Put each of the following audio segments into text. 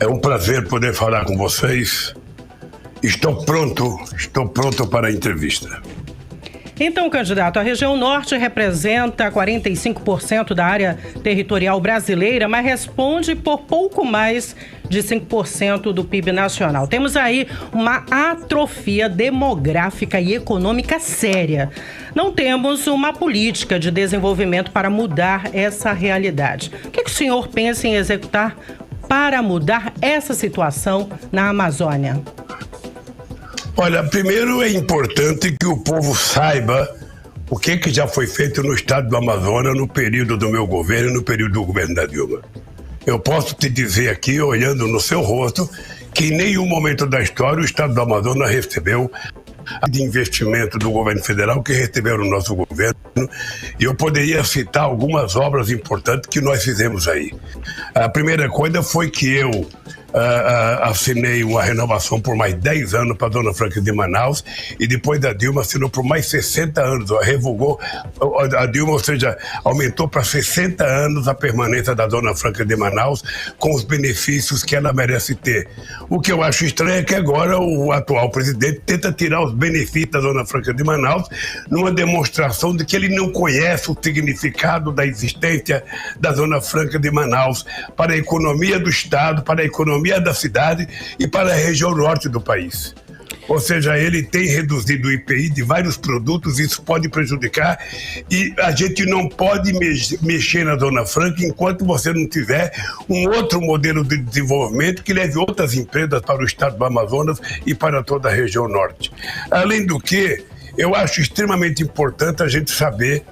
É um prazer poder falar com vocês. Estou pronto para a entrevista. Então, candidato, a região norte representa 45% da área territorial brasileira, mas responde por pouco mais de 5% do PIB nacional. Temos aí uma atrofia demográfica e econômica séria. Não temos uma política de desenvolvimento para mudar essa realidade. O que o senhor pensa em executar para mudar essa situação na Amazônia? Olha, primeiro é importante que o povo saiba o que já foi feito no estado do Amazonas no período do meu governo e no período do governo da Dilma. Eu posso te dizer aqui, olhando no seu rosto, que em nenhum momento da história o estado do Amazonas recebeu de investimento do governo federal que recebeu no nosso governo, e eu poderia citar algumas obras importantes que nós fizemos aí. A primeira coisa foi que eu assinei uma renovação por mais 10 anos para a Zona Franca de Manaus, e depois da Dilma assinou por mais 60 anos, revogou a Dilma, ou seja, aumentou para 60 anos a permanência da Zona Franca de Manaus com os benefícios que ela merece ter. O que eu acho estranho é que agora o atual presidente tenta tirar os benefícios da Zona Franca de Manaus numa demonstração de que ele não conhece o significado da existência da Zona Franca de Manaus para a economia do estado, para a economia da cidade e para a região norte do país. Ou seja, ele tem reduzido o IPI de vários produtos, isso pode prejudicar, e a gente não pode mexer na Zona Franca enquanto você não tiver um outro modelo de desenvolvimento que leve outras empresas para o estado do Amazonas e para toda a região norte. Além do que, eu acho extremamente importante a gente saber,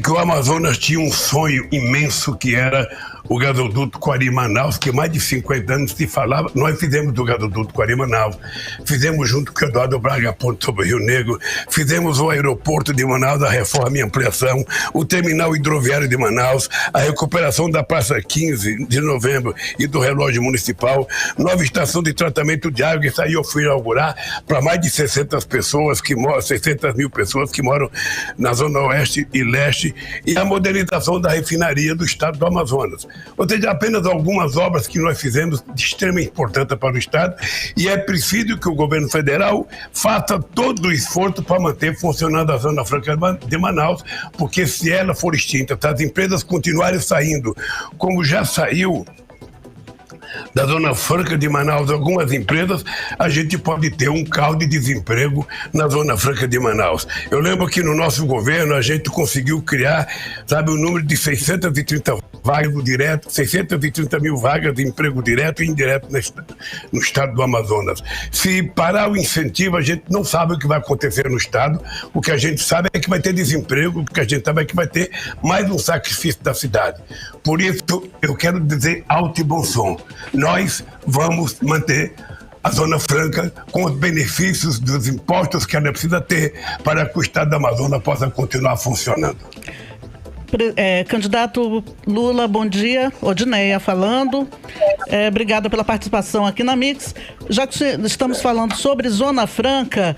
que o Amazonas tinha um sonho imenso que era o gasoduto Coari-Manaus, que mais de 50 anos se falava. Nós fizemos o gasoduto Coari-Manaus, fizemos junto com o Eduardo Braga a ponte sobre o Rio Negro, fizemos o aeroporto de Manaus, a reforma e ampliação, o terminal hidroviário de Manaus, a recuperação da Praça 15 de Novembro e do relógio municipal, nova estação de tratamento de água, isso aí eu fui inaugurar para mais de 600 mil pessoas que moram na Zona Oeste e Leste, e a modernização da refinaria do estado do Amazonas. Ou seja, apenas algumas obras que nós fizemos de extrema importância para o estado, e é preciso que o governo federal faça todo o esforço para manter funcionando a Zona Franca de Manaus, porque se ela for extinta, se as empresas continuarem saindo, como já saiu da Zona Franca de Manaus algumas empresas, a gente pode ter um caos de desemprego na Zona Franca de Manaus. Eu lembro que no nosso governo a gente conseguiu criar, o número de 630 vagas direto, 630 mil vagas de emprego direto e indireto no estado do Amazonas. Se parar o incentivo, a gente não sabe o que vai acontecer no estado. O que a gente sabe é que vai ter desemprego, o que a gente sabe é que vai ter mais um sacrifício da cidade. Por isso, eu quero dizer alto e bom som. Nós vamos manter a Zona Franca com os benefícios dos impostos que ela precisa ter para que o estado da Amazônia possa continuar funcionando. Candidato Lula, bom dia. Odineia falando. Obrigada pela participação aqui na Mix. Já que estamos falando sobre Zona Franca,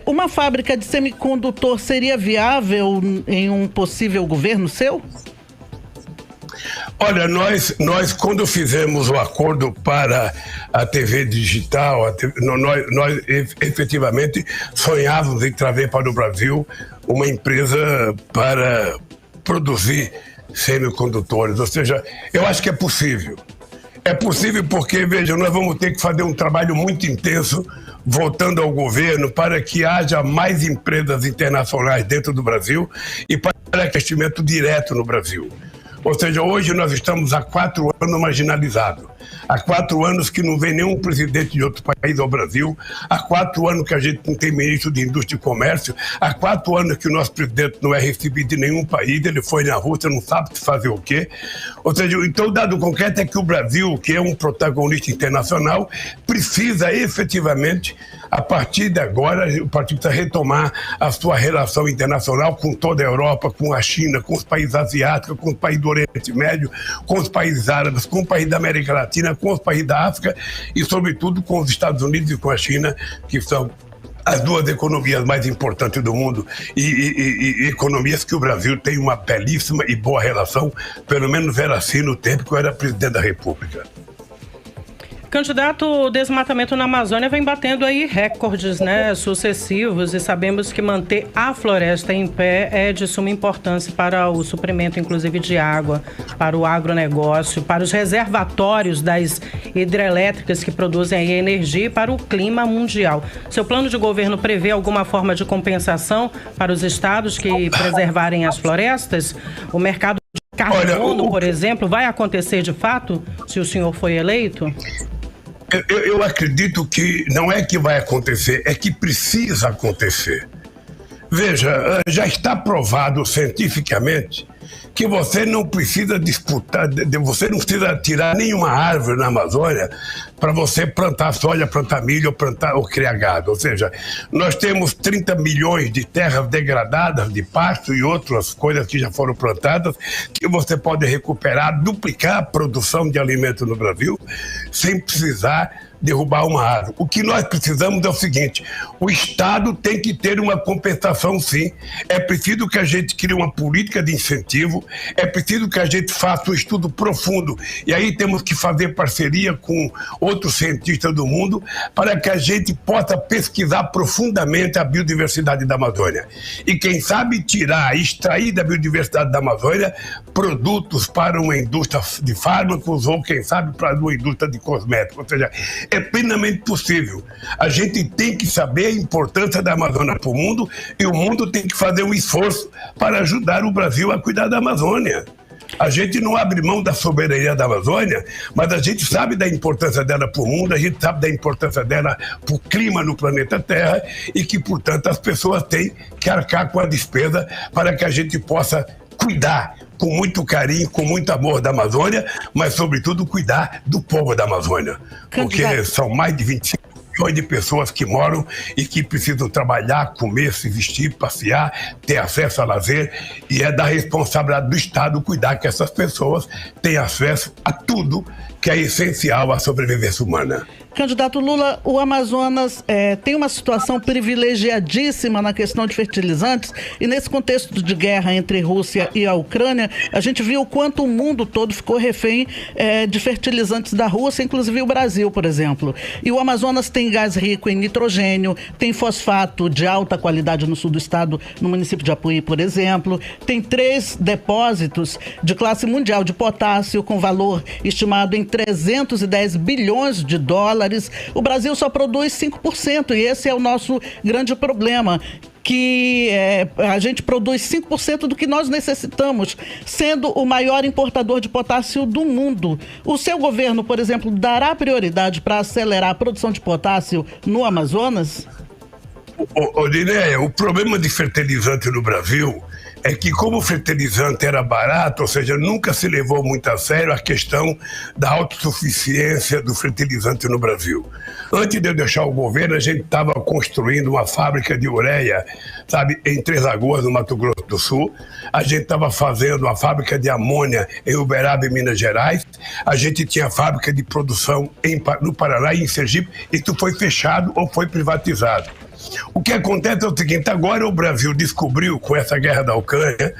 uma fábrica de semicondutor seria viável em um possível governo seu? Olha, nós quando fizemos o acordo para a TV digital, nós efetivamente sonhávamos em trazer para o Brasil uma empresa para produzir semicondutores. Ou seja, eu acho que é possível. É possível porque, veja, nós vamos ter que fazer um trabalho muito intenso voltando ao governo para que haja mais empresas internacionais dentro do Brasil e para investimento direto no Brasil. Ou seja, hoje nós estamos há 4 anos marginalizados. Há 4 anos que não vem nenhum presidente de outro país ao Brasil. Há 4 anos que a gente não tem ministro de Indústria e Comércio. Há 4 anos que o nosso presidente não é recebido de nenhum país. Ele foi na Rússia, não sabe fazer o quê. Ou seja, então o dado concreto é que o Brasil, que é um protagonista internacional, precisa efetivamente, a partir de agora, o partido precisa retomar a sua relação internacional com toda a Europa, com a China, com os países asiáticos, com os países do Oriente Médio, com os países árabes, com os países da América Latina, com os países da África e, sobretudo, com os Estados Unidos e com a China, que são as 2 economias mais importantes do mundo e economias que o Brasil tem uma belíssima e boa relação, pelo menos era assim no tempo que eu era presidente da República. Candidato, o desmatamento na Amazônia vem batendo aí recordes, né, sucessivos, e sabemos que manter a floresta em pé é de suma importância para o suprimento, inclusive, de água, para o agronegócio, para os reservatórios das hidrelétricas que produzem aí energia e para o clima mundial. Seu plano de governo prevê alguma forma de compensação para os estados que preservarem as florestas? O mercado de carbono, por exemplo, vai acontecer de fato se o senhor for eleito? Eu acredito que não é que vai acontecer, é que precisa acontecer. Veja, já está provado cientificamente que você não precisa disputar, você não precisa tirar nenhuma árvore na Amazônia para você plantar soja, plantar milho ou criar gado. Ou seja, nós temos 30 milhões de terras degradadas, de pasto e outras coisas que já foram plantadas, que você pode recuperar, duplicar a produção de alimento no Brasil, sem precisar derrubar uma árvore. O que nós precisamos é o seguinte: o Estado tem que ter uma compensação, sim. É preciso que a gente crie uma política de incentivo, é preciso que a gente faça um estudo profundo, e aí temos que fazer parceria com outros cientistas do mundo para que a gente possa pesquisar profundamente a biodiversidade da Amazônia. E quem sabe extrair da biodiversidade da Amazônia produtos para uma indústria de fármacos ou quem sabe para uma indústria de cosméticos. Ou seja, é plenamente possível. A gente tem que saber a importância da Amazônia para o mundo, e o mundo tem que fazer um esforço para ajudar o Brasil a cuidar da Amazônia. A gente não abre mão da soberania da Amazônia, mas a gente sabe da importância dela para o mundo, a gente sabe da importância dela para o clima no planeta Terra, e que, portanto, as pessoas têm que arcar com a despesa para que a gente possa cuidar com muito carinho, com muito amor da Amazônia, mas, sobretudo, cuidar do povo da Amazônia. Porque são mais de 25 milhões de pessoas que moram e que precisam trabalhar, comer, se vestir, passear, ter acesso a lazer, e é da responsabilidade do Estado cuidar que essas pessoas tenham acesso a tudo que é essencial à sobrevivência humana. Candidato Lula, o Amazonas tem uma situação privilegiadíssima na questão de fertilizantes, e nesse contexto de guerra entre Rússia e a Ucrânia, a gente viu o quanto o mundo todo ficou refém de fertilizantes da Rússia, inclusive o Brasil, por exemplo. E o Amazonas tem gás rico em nitrogênio, tem fosfato de alta qualidade no sul do estado, no município de Apuí, por exemplo, tem 3 depósitos de classe mundial de potássio com valor estimado em 310 bilhões de dólares. O Brasil só produz 5%, e esse é o nosso grande problema, que a gente produz 5% do que nós necessitamos, sendo o maior importador de potássio do mundo. O seu governo, por exemplo, dará prioridade para acelerar a produção de potássio no Amazonas? Diné, o problema de fertilizante no Brasil é que, como o fertilizante era barato, ou seja, nunca se levou muito a sério a questão da autossuficiência do fertilizante no Brasil. Antes de eu deixar o governo, a gente estava construindo uma fábrica de ureia, sabe, em Três Lagoas, no Mato Grosso do Sul. A gente estava fazendo uma fábrica de amônia em Uberaba, em Minas Gerais. A gente tinha fábrica de produção no Paraná e em Sergipe. Isso foi fechado ou foi privatizado. O que acontece é o seguinte: agora o Brasil descobriu, com essa guerra da Ucrânia,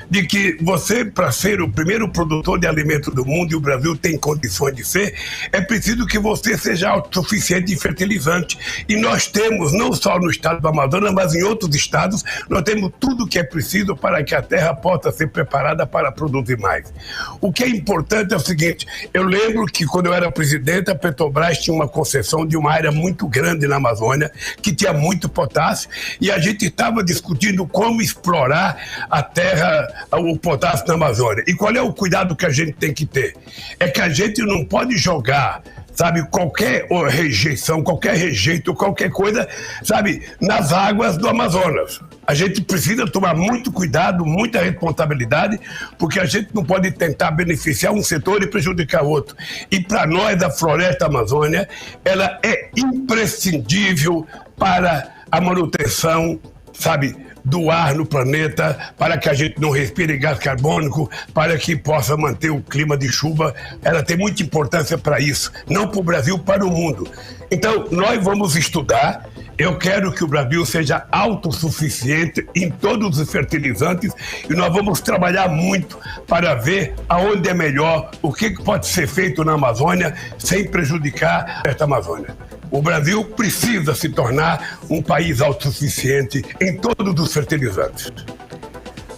de que você, para ser o primeiro produtor de alimento do mundo, e o Brasil tem condições de ser, é preciso que você seja autossuficiente em fertilizante. E nós temos, não só no estado do Amazonas, mas em outros estados, nós temos tudo o que é preciso para que a terra possa ser preparada para produzir mais. O que é importante é o seguinte: eu lembro que quando eu era presidente, a Petrobras tinha uma concessão de uma área muito grande na Amazônia, que tinha muito potássio, e a gente estava discutindo como explorar a terra, o potássio na Amazônia. E qual é o cuidado que a gente tem que ter? É que a gente não pode jogar, sabe, qualquer rejeição, qualquer rejeito, qualquer coisa, sabe, nas águas do Amazonas. A gente precisa tomar muito cuidado, muita responsabilidade, porque a gente não pode tentar beneficiar um setor e prejudicar outro. E para nós, a floresta amazônica, ela é imprescindível para a manutenção, sabe, do ar no planeta, para que a gente não respire gás carbônico, para que possa manter o clima de chuva. Ela tem muita importância para isso, não para o Brasil, para o mundo. Então, nós vamos estudar Eu quero que o Brasil seja autossuficiente em todos os fertilizantes e nós vamos trabalhar muito para ver aonde é melhor, o que pode ser feito na Amazônia sem prejudicar esta Amazônia. O Brasil precisa se tornar um país autossuficiente em todos os fertilizantes.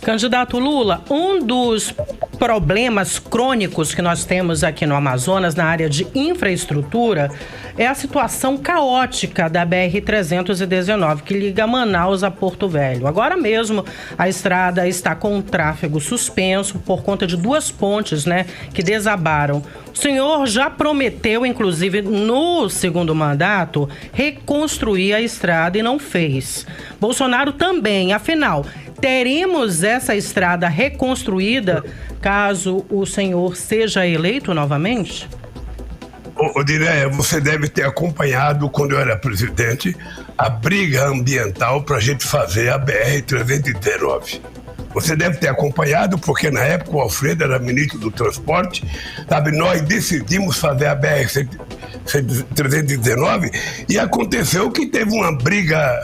Candidato Lula, um dos problemas crônicos que nós temos aqui no Amazonas, na área de infraestrutura, é a situação caótica da BR-319, que liga Manaus a Porto Velho. Agora mesmo, a estrada está com o tráfego suspenso por conta de 2 pontes, que desabaram. O senhor já prometeu, inclusive no segundo mandato, reconstruir a estrada e não fez. Bolsonaro também, afinal, teremos essa estrada reconstruída caso o senhor seja eleito novamente? Odineia, você deve ter acompanhado, quando eu era presidente, a briga ambiental para a gente fazer a BR-319. Você deve ter acompanhado, porque na época o Alfredo era ministro do Transporte, nós decidimos fazer a BR-319 e aconteceu que teve uma briga,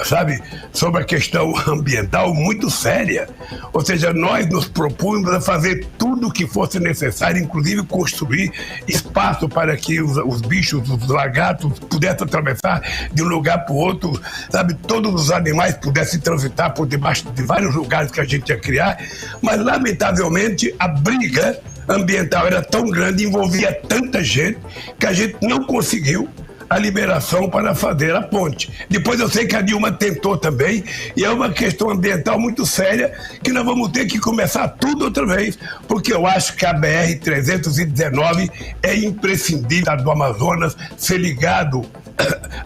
sobre a questão ambiental muito séria. Ou seja, nós nos propomos a fazer tudo o que fosse necessário, inclusive construir espaço para que os bichos, os lagartos pudessem atravessar de um lugar para o outro, todos os animais pudessem transitar por debaixo de vários lugares que a gente ia criar. Mas, lamentavelmente, a briga ambiental era tão grande, envolvia tanta gente, que a gente não conseguiu a liberação para fazer a ponte. Depois eu sei que a Dilma tentou também, e é uma questão ambiental muito séria, que nós vamos ter que começar tudo outra vez, porque eu acho que a BR-319 é imprescindível do Amazonas ser ligado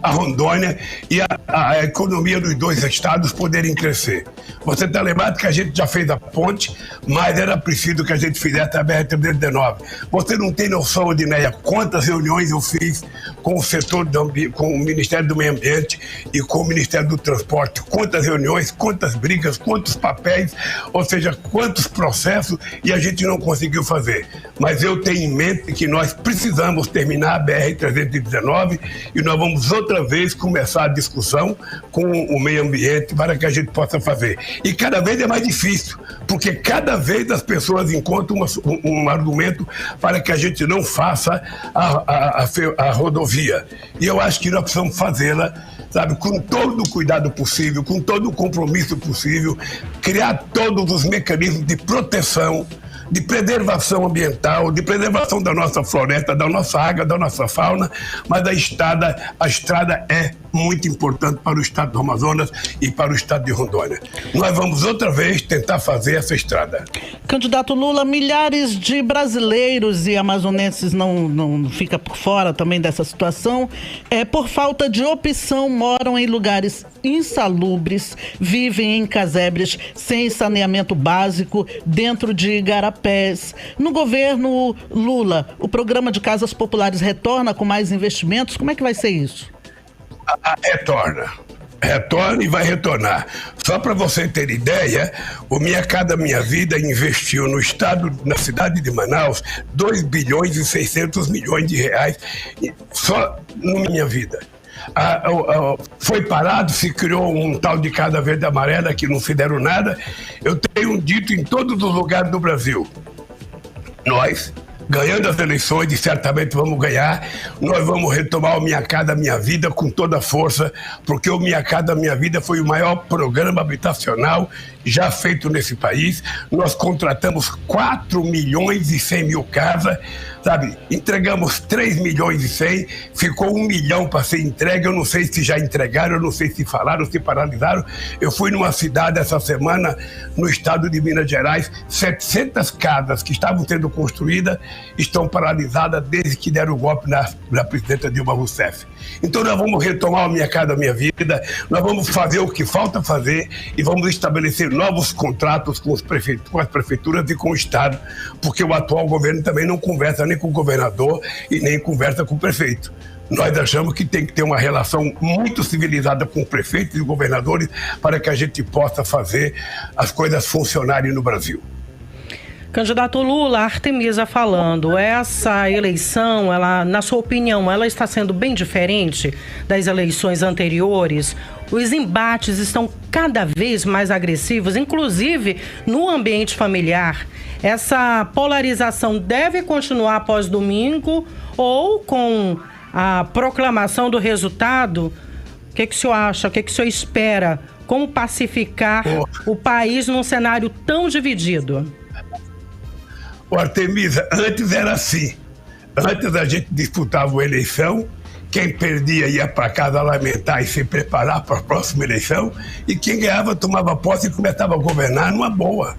a Rondônia e a economia dos 2 estados poderem crescer. Você está lembrado que a gente já fez a ponte, mas era preciso que a gente fizesse a BR-319. Você não tem noção, Odineia, quantas reuniões eu fiz com o setor com o Ministério do Meio Ambiente e com o Ministério do Transporte. Quantas reuniões, quantas brigas, quantos papéis, ou seja, quantos processos, e a gente não conseguiu fazer. Mas eu tenho em mente que nós precisamos terminar a BR-319 e nós vamos outra vez começar a discussão com o meio ambiente para que a gente possa fazer. E cada vez é mais difícil, porque cada vez as pessoas encontram um argumento para que a gente não faça a rodovia. E eu acho que nós precisamos fazê-la, com todo o cuidado possível, com todo o compromisso possível, criar todos os mecanismos de proteção, de preservação ambiental, de preservação da nossa floresta, da nossa água, da nossa fauna, mas a estrada é muito importante para o estado do Amazonas e para o estado de Rondônia. Nós vamos outra vez tentar fazer essa estrada. Candidato Lula, milhares de brasileiros e amazonenses não ficam por fora também dessa situação. Por falta de opção, moram em lugares insalubres, vivem em casebres sem saneamento básico dentro de igarapés. No governo Lula, o programa de casas populares retorna com mais investimentos? Como é que vai ser isso? Retorna e vai retornar. Só para você ter ideia, o Minha Casa Minha Vida investiu no estado, na cidade de Manaus, 2 bilhões e 600 milhões de reais só no Minha Vida. Foi parado, se criou um tal de Casa Verde Amarela que não fizeram nada. Eu tenho dito em todos os lugares do Brasil, nós, ganhando as eleições, e certamente vamos ganhar, nós vamos retomar o Minha Casa Minha Vida com toda a força, porque o Minha Casa Minha Vida foi o maior programa habitacional já feito nesse país. Nós contratamos 4 milhões e 100 mil casas, entregamos 3 milhões e 100, ficou 1 milhão para ser entregue. Eu não sei se já entregaram, eu não sei se falaram, se paralisaram. Eu fui numa cidade essa semana, no estado de Minas Gerais, 700 casas que estavam sendo construídas estão paralisadas desde que deram o golpe na presidenta Dilma Rousseff. Então nós vamos retomar a Minha Casa Minha Vida, nós vamos fazer o que falta fazer e vamos estabelecer novos contratos com as prefeituras e com o estado, porque o atual governo também não conversa nem com o governador e nem conversa com o prefeito. Nós achamos que tem que ter uma relação muito civilizada com prefeitos e governadores para que a gente possa fazer as coisas funcionarem no Brasil. Candidato Lula, Artemisa falando, essa eleição, ela, na sua opinião, ela está sendo bem diferente das eleições anteriores? Os embates estão cada vez mais agressivos, inclusive no ambiente familiar. Essa polarização deve continuar após domingo ou com a proclamação do resultado? O que o senhor acha? O que o senhor espera? Como pacificar o país num cenário tão dividido? Artemisa, antes era assim. Antes a gente disputava uma eleição, quem perdia ia para casa lamentar e se preparar para a próxima eleição, e quem ganhava tomava posse e começava a governar numa boa.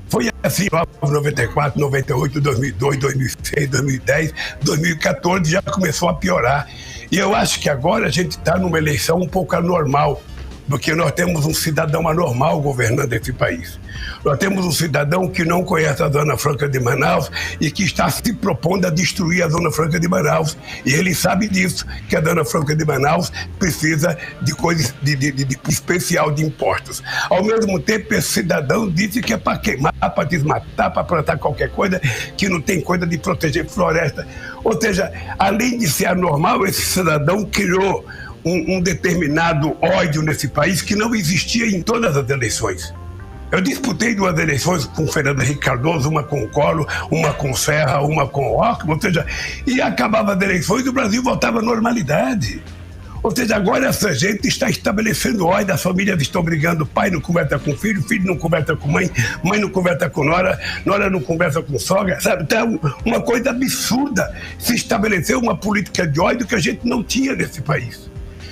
Foi assim, 94, 98, 2002, 2006, 2010, 2014 já começou a piorar. E eu acho que agora a gente está numa eleição um pouco anormal, porque nós temos um cidadão anormal governando esse país. Nós temos um cidadão que não conhece a Zona Franca de Manaus e que está se propondo a destruir a Zona Franca de Manaus. E ele sabe disso, que a Zona Franca de Manaus precisa de coisas de especial de impostos. Ao mesmo tempo, esse cidadão disse que é para queimar, para desmatar, para plantar qualquer coisa, que não tem coisa de proteger floresta. Ou seja, além de ser anormal, esse cidadão criou um determinado ódio nesse país que não existia em todas as eleições. Eu disputei 2 eleições com o Fernando Henrique Cardoso, uma com o Collor, uma com o Serra, uma com o Alckmin, ou seja, e acabava as eleições e o Brasil voltava à normalidade. Ou seja, agora essa gente está estabelecendo ódio, as famílias estão brigando, pai não conversa com filho, filho não conversa com mãe, mãe não conversa com nora, nora não conversa com sogra, sabe? Então, uma coisa absurda, se estabeleceu uma política de ódio que a gente não tinha nesse país.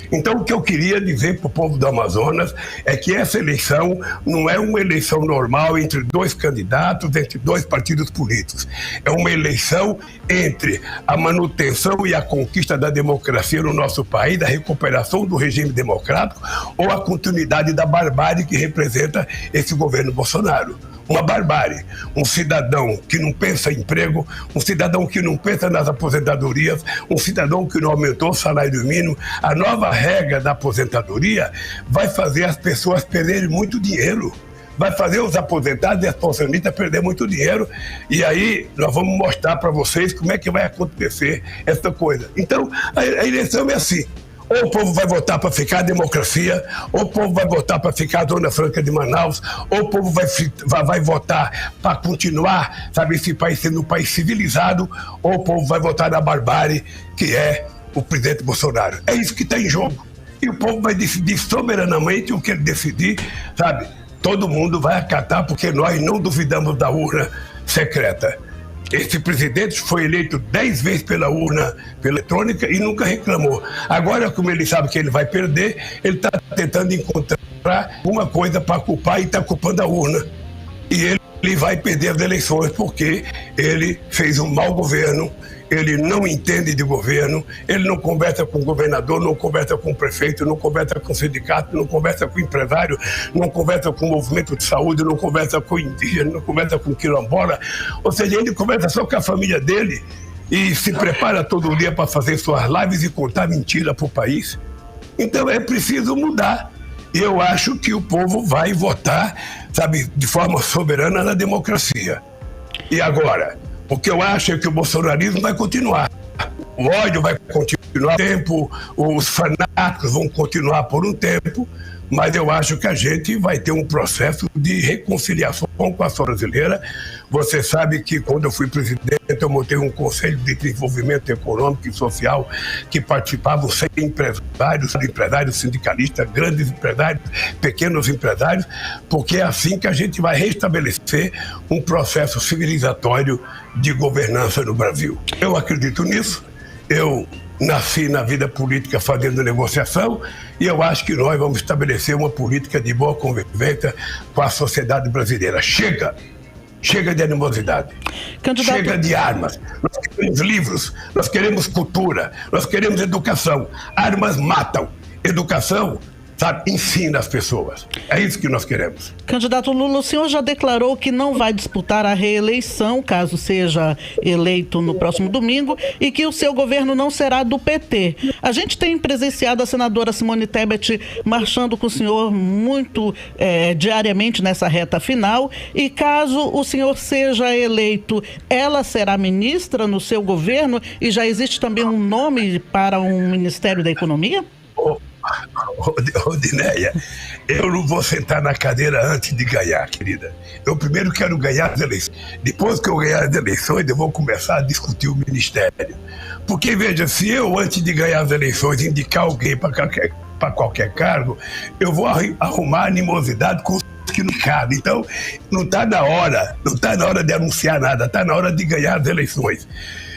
Então, o que eu queria dizer para o povo do Amazonas é que essa eleição não é uma eleição normal entre 2 candidatos, entre 2 partidos políticos. É uma eleição entre a manutenção e a conquista da democracia no nosso país, da recuperação do regime democrático ou a continuidade da barbárie que representa esse governo Bolsonaro. Uma barbárie, um cidadão que não pensa em emprego, um cidadão que não pensa nas aposentadorias, um cidadão que não aumentou o salário mínimo. A nova regra da aposentadoria vai fazer as pessoas perderem muito dinheiro, vai fazer os aposentados e as pensionistas perder muito dinheiro, e aí nós vamos mostrar para vocês como é que vai acontecer essa coisa. Então, a eleição é assim. Ou o povo vai votar para ficar a democracia, ou o povo vai votar para ficar a Zona Franca de Manaus, ou o povo vai votar para continuar, sabe, esse país sendo um país civilizado, ou o povo vai votar na barbárie, que é o presidente Bolsonaro. É isso que está em jogo. E o povo vai decidir soberanamente o que ele decidir, sabe? Todo mundo vai acatar, porque nós não duvidamos da urna secreta. Esse presidente foi eleito 10 vezes pela urna eletrônica e nunca reclamou. Agora, como ele sabe que ele vai perder, ele está tentando encontrar uma coisa para culpar e está culpando a urna. E ele vai perder as eleições porque ele fez um mau governo, ele não entende de governo, ele não conversa com o governador, não conversa com o prefeito, não conversa com o sindicato, não conversa com o empresário, não conversa com o movimento de saúde, não conversa com o indígena, não conversa com o quilombola. Ou seja, ele conversa só com a família dele e se prepara todo dia para fazer suas lives e contar mentira para o país. Então é preciso mudar. E eu acho que o povo vai votar, sabe, de forma soberana na democracia. E agora, o que eu acho é que o bolsonarismo vai continuar. O ódio vai continuar um tempo, os fanáticos vão continuar por um tempo, mas eu acho que a gente vai ter um processo de reconciliação com a sociedade brasileira. Você sabe que quando eu fui presidente, eu montei um conselho de desenvolvimento econômico e social que participavam 100 empresários, sindicalistas, grandes empresários, pequenos empresários, porque é assim que a gente vai restabelecer um processo civilizatório de governança no Brasil. Eu acredito nisso. Eu nasci na vida política fazendo negociação e eu acho que nós vamos estabelecer uma política de boa convivência com a sociedade brasileira. Chega de animosidade, candidato. Chega de armas. Nós queremos livros, nós queremos cultura, nós queremos educação. Armas matam. Educação sabe, ensina as pessoas. É isso que nós queremos. Candidato Lula, o senhor já declarou que não vai disputar a reeleição, caso seja eleito no próximo domingo, e que o seu governo não será do PT. A gente tem presenciado a senadora Simone Tebet marchando com o senhor muito diariamente nessa reta final, e caso o senhor seja eleito, ela será ministra no seu governo, e já existe também um nome para um Ministério da Economia? Rodinéia, eu não vou sentar na cadeira antes de ganhar, querida. Eu primeiro quero ganhar as eleições. Depois que eu ganhar as eleições, eu vou começar a discutir o ministério. Porque, veja, se eu, antes de ganhar as eleições, indicar alguém para qualquer cargo, eu vou arrumar animosidade com os que não cabem. Então, não está na hora de anunciar nada, está na hora de ganhar as eleições.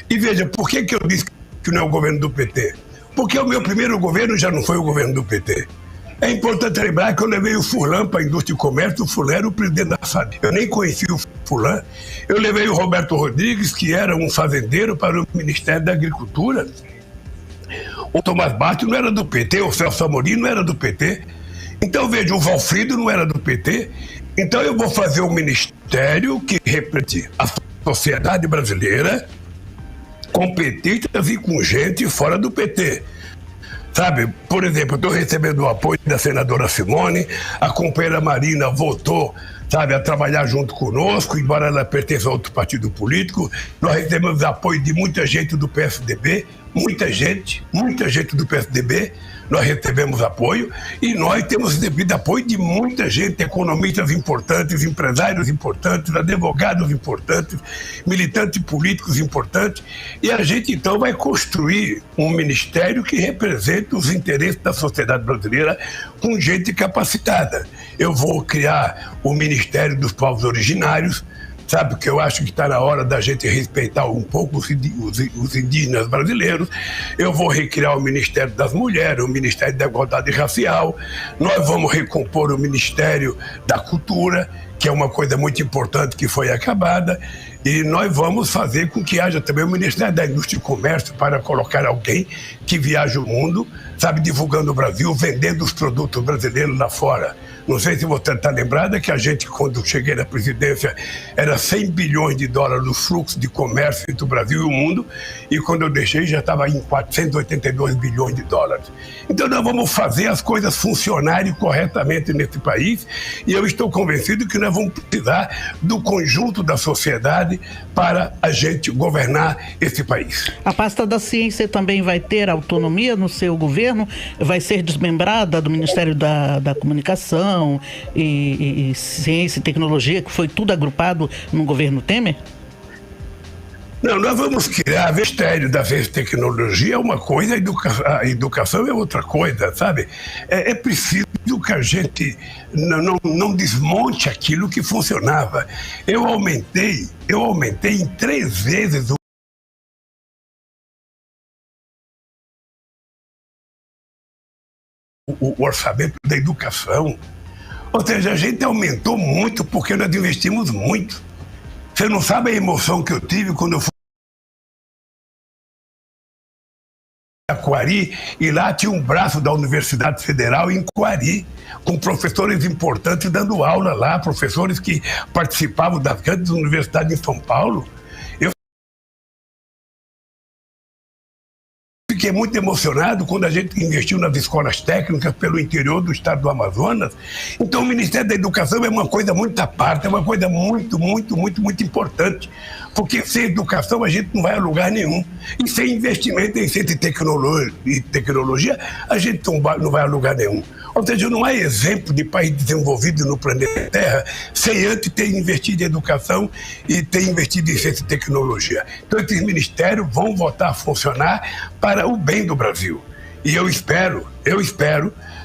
E veja, por que eu disse que não é o governo do PT? Porque o meu primeiro governo já não foi o governo do PT. É importante lembrar que eu levei o Furlan para a indústria e comércio, o Furlan era o presidente da FAB. Eu nem conheci o Furlan. Eu levei o Roberto Rodrigues, que era um fazendeiro, para o Ministério da Agricultura. O Tomás Batti não era do PT, o Celso Amorim não era do PT. Então, veja, o Valfrido não era do PT. Então, eu vou fazer um ministério que represente a sociedade brasileira, competentes e com gente fora do PT. Sabe, por exemplo, eu estou recebendo o apoio da senadora Simone, a companheira Marina voltou, sabe, a trabalhar junto conosco, embora ela pertença a outro partido político. Nós recebemos apoio de muita gente do PSDB, muita gente do PSDB, nós recebemos apoio, e nós temos recebido apoio de muita gente, economistas importantes, empresários importantes, advogados importantes, militantes políticos importantes, e a gente então vai construir um ministério que represente os interesses da sociedade brasileira com gente capacitada. Eu vou criar o Ministério dos Povos Originários, sabe, que eu acho que está na hora da gente respeitar um pouco os indígenas brasileiros. Eu vou recriar o Ministério das Mulheres, o Ministério da Igualdade Racial. Nós vamos recompor o Ministério da Cultura, que é uma coisa muito importante que foi acabada. E nós vamos fazer com que haja também o Ministério da Indústria e Comércio para colocar alguém que viaje o mundo, sabe, divulgando o Brasil, vendendo os produtos brasileiros lá fora. Não sei se você está lembrada que a gente, quando cheguei na presidência, era 100 bilhões de dólares no fluxo de comércio entre o Brasil e o mundo, e quando eu deixei já estava em 482 bilhões de dólares. Então nós vamos fazer as coisas funcionarem corretamente nesse país, e eu estou convencido que nós vamos precisar do conjunto da sociedade para a gente governar esse país. A pasta da ciência também vai ter autonomia no seu governo? Vai ser desmembrada do Ministério da Comunicação e Ciência e Tecnologia, que foi tudo agrupado no governo Temer? Não, nós vamos criar o Ministério da Ciência e Tecnologia, é uma coisa, a educação é outra coisa, sabe? É preciso que a gente não desmonte aquilo que funcionava. Eu aumentei em 3 vezes o orçamento da educação. Ou seja, a gente aumentou muito porque nós investimos muito. Você não sabe a emoção que eu tive quando eu fui a Coari, e lá tinha um braço da Universidade Federal em Coari, com professores importantes dando aula lá, professores que participavam das grandes universidades em São Paulo. Fiquei muito emocionado quando a gente investiu nas escolas técnicas pelo interior do estado do Amazonas. Então o Ministério da Educação é uma coisa muito à parte, é uma coisa muito importante, porque sem educação a gente não vai a lugar nenhum, e sem investimento em ciência e tecnologia a gente não vai a lugar nenhum. Ou seja, não há exemplo de país desenvolvido no planeta Terra sem antes ter investido em educação e ter investido em ciência e tecnologia. Então, esses ministérios vão voltar a funcionar para o bem do Brasil. E eu espero,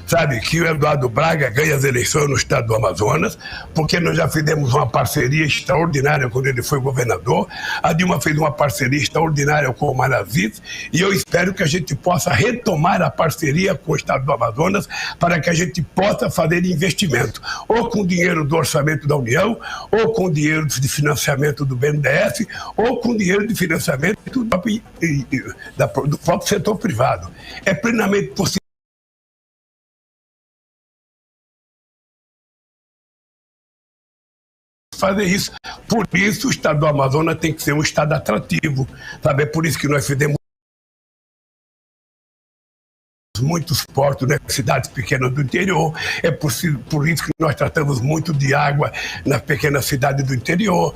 sabe, que o Eduardo Braga ganhe as eleições no estado do Amazonas, porque nós já fizemos uma parceria extraordinária quando ele foi governador. A Dilma fez uma parceria extraordinária com o Maravis, e eu espero que a gente possa retomar a parceria com o estado do Amazonas para que a gente possa fazer investimento, ou com dinheiro do orçamento da União, ou com dinheiro de financiamento do BNDES, ou com dinheiro de financiamento do próprio setor privado. É plenamente possível fazer isso. Por isso o estado do Amazonas tem que ser um estado atrativo, sabe? É por isso que nós fizemos muitos portos nas cidades pequenas do interior, é por isso que nós tratamos muito de água nas pequenas cidades do interior.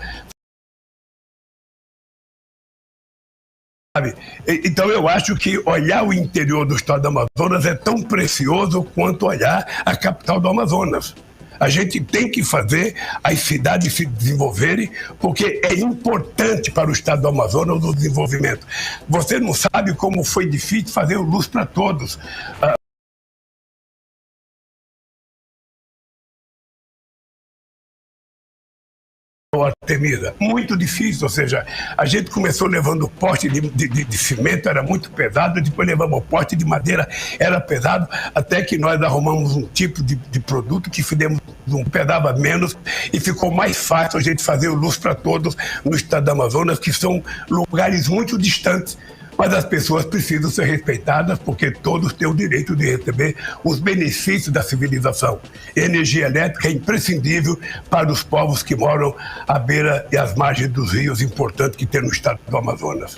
Sabe? Então eu acho que olhar o interior do estado do Amazonas é tão precioso quanto olhar a capital do Amazonas. A gente tem que fazer as cidades se desenvolverem, porque é importante para o estado do Amazonas o desenvolvimento. Você não sabe como foi difícil fazer o Luz para Todos. Artemida, muito difícil, ou seja, a gente começou levando poste de cimento, era muito pesado, depois levamos o poste de madeira, era pesado, até que nós arrumamos um tipo de produto que fizemos pesava menos e ficou mais fácil a gente fazer o Luz para Todos no estado do Amazonas, que são lugares muito distantes. Mas as pessoas precisam ser respeitadas porque todos têm o direito de receber os benefícios da civilização. Energia elétrica é imprescindível para os povos que moram à beira e às margens dos rios importantes que tem no estado do Amazonas.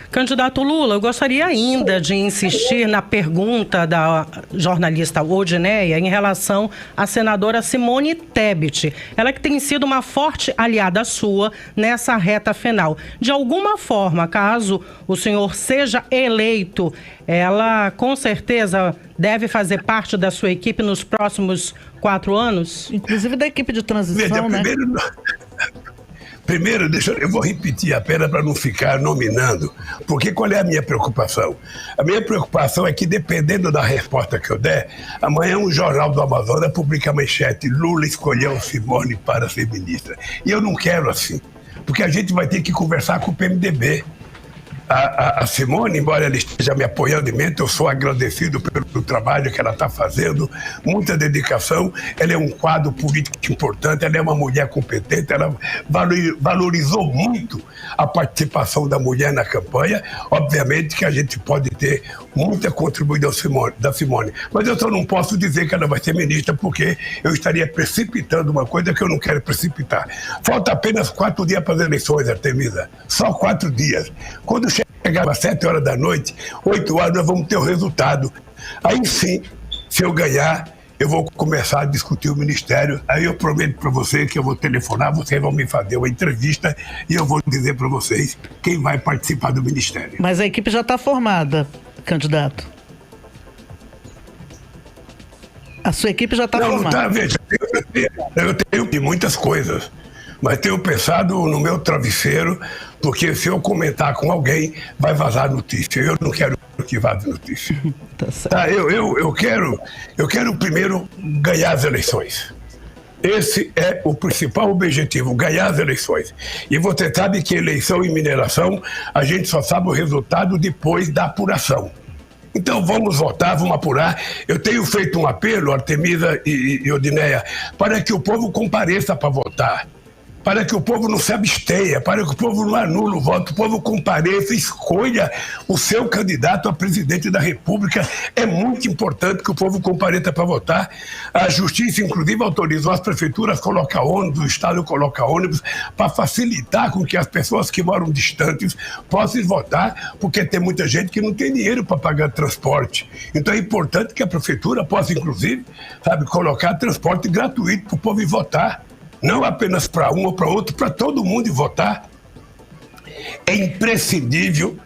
Candidato Lula, eu gostaria ainda de insistir na pergunta da jornalista Odineia em relação à senadora Simone Tebet. Ela que tem sido uma forte aliada sua nessa reta final. De alguma forma, caso o senhor seja eleito, ela com certeza deve fazer parte da sua equipe nos próximos 4 anos? Inclusive da equipe de transição, né? Primeiro, eu vou repetir apenas para não ficar nominando, porque qual é a minha preocupação? A minha preocupação é que, dependendo da resposta que eu der, amanhã um jornal do Amazonas publica a manchete: Lula escolheu Simone para ser ministra. E eu não quero assim, porque a gente vai ter que conversar com o PMDB. A Simone, embora ela esteja me apoiando imenso, eu sou agradecido pelo trabalho que ela está fazendo, muita dedicação, ela é um quadro político importante, ela é uma mulher competente, ela valorizou muito a participação da mulher na campanha. Obviamente que a gente pode ter muita contribuição da Simone, mas eu só não posso dizer que ela vai ser ministra, porque eu estaria precipitando uma coisa que eu não quero precipitar. Falta apenas 4 dias para as eleições, Artemida, só 4 dias. Quando chegar às 7 horas da noite, 8 horas, nós vamos ter o resultado. Aí sim, se eu ganhar, eu vou começar a discutir o ministério. Aí eu prometo para você que eu vou telefonar, vocês vão me fazer uma entrevista e eu vou dizer para vocês quem vai participar do ministério. Mas a equipe já está formada, candidato. A sua equipe já está formada. Não tá, veja, eu tenho muitas coisas, mas tenho pensado no meu travesseiro, porque se eu comentar com alguém, vai vazar notícia. Eu não quero que vaze notícia. Tá certo. Tá, eu quero primeiro ganhar as eleições. Esse é o principal objetivo, ganhar as eleições. E você sabe que eleição e mineração, a gente só sabe o resultado depois da apuração. Então vamos votar, vamos apurar. Eu tenho feito um apelo, Artemida e Odineia, para que o povo compareça para votar, para que o povo não se abstenha, para que o povo não anule o voto, o povo compareça, escolha o seu candidato a presidente da República. É muito importante que o povo compareça para votar. A Justiça, inclusive, autorizou as prefeituras a colocar ônibus, o Estado coloca ônibus, para facilitar com que as pessoas que moram distantes possam votar, porque tem muita gente que não tem dinheiro para pagar transporte. Então é importante que a prefeitura possa, inclusive, colocar transporte gratuito para o povo ir votar. Não apenas para um ou para outro, para todo mundo ir votar. É imprescindível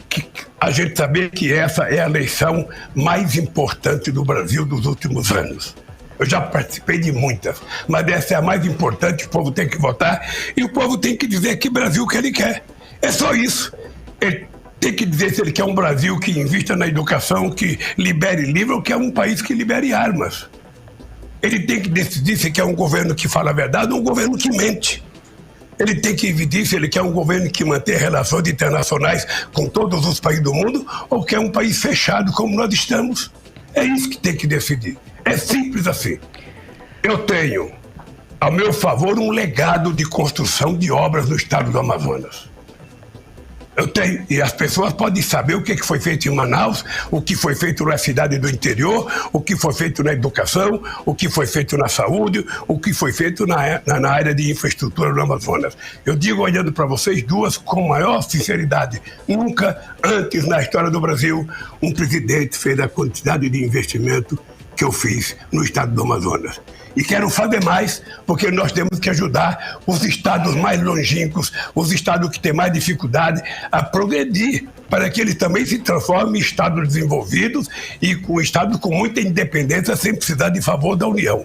que a gente saber que essa é a eleição mais importante do Brasil dos últimos anos. Eu já participei de muitas, mas essa é a mais importante, o povo tem que votar e o povo tem que dizer que Brasil que ele quer. É só isso. Ele tem que dizer se ele quer um Brasil que invista na educação, que libere livro, ou quer um país que libere armas. Ele tem que decidir se quer um governo que fala a verdade ou um governo que mente. Ele tem que decidir se ele quer um governo que mantém relações internacionais com todos os países do mundo ou quer um país fechado como nós estamos. É isso que tem que decidir. É simples assim. Eu tenho, ao meu favor, um legado de construção de obras no estado do Amazonas. Eu tenho, e as pessoas podem saber o que foi feito em Manaus, o que foi feito na cidade do interior, o que foi feito na educação, o que foi feito na saúde, o que foi feito na área de infraestrutura no Amazonas. Eu digo, olhando para vocês duas, com maior sinceridade, nunca antes na história do Brasil um presidente fez a quantidade de investimento que eu fiz no estado do Amazonas. E quero fazer mais, porque nós temos que ajudar os estados mais longínquos, os estados que têm mais dificuldade a progredir, para que eles também se transformem em estados desenvolvidos e com estados com muita independência, sem precisar de favor da União.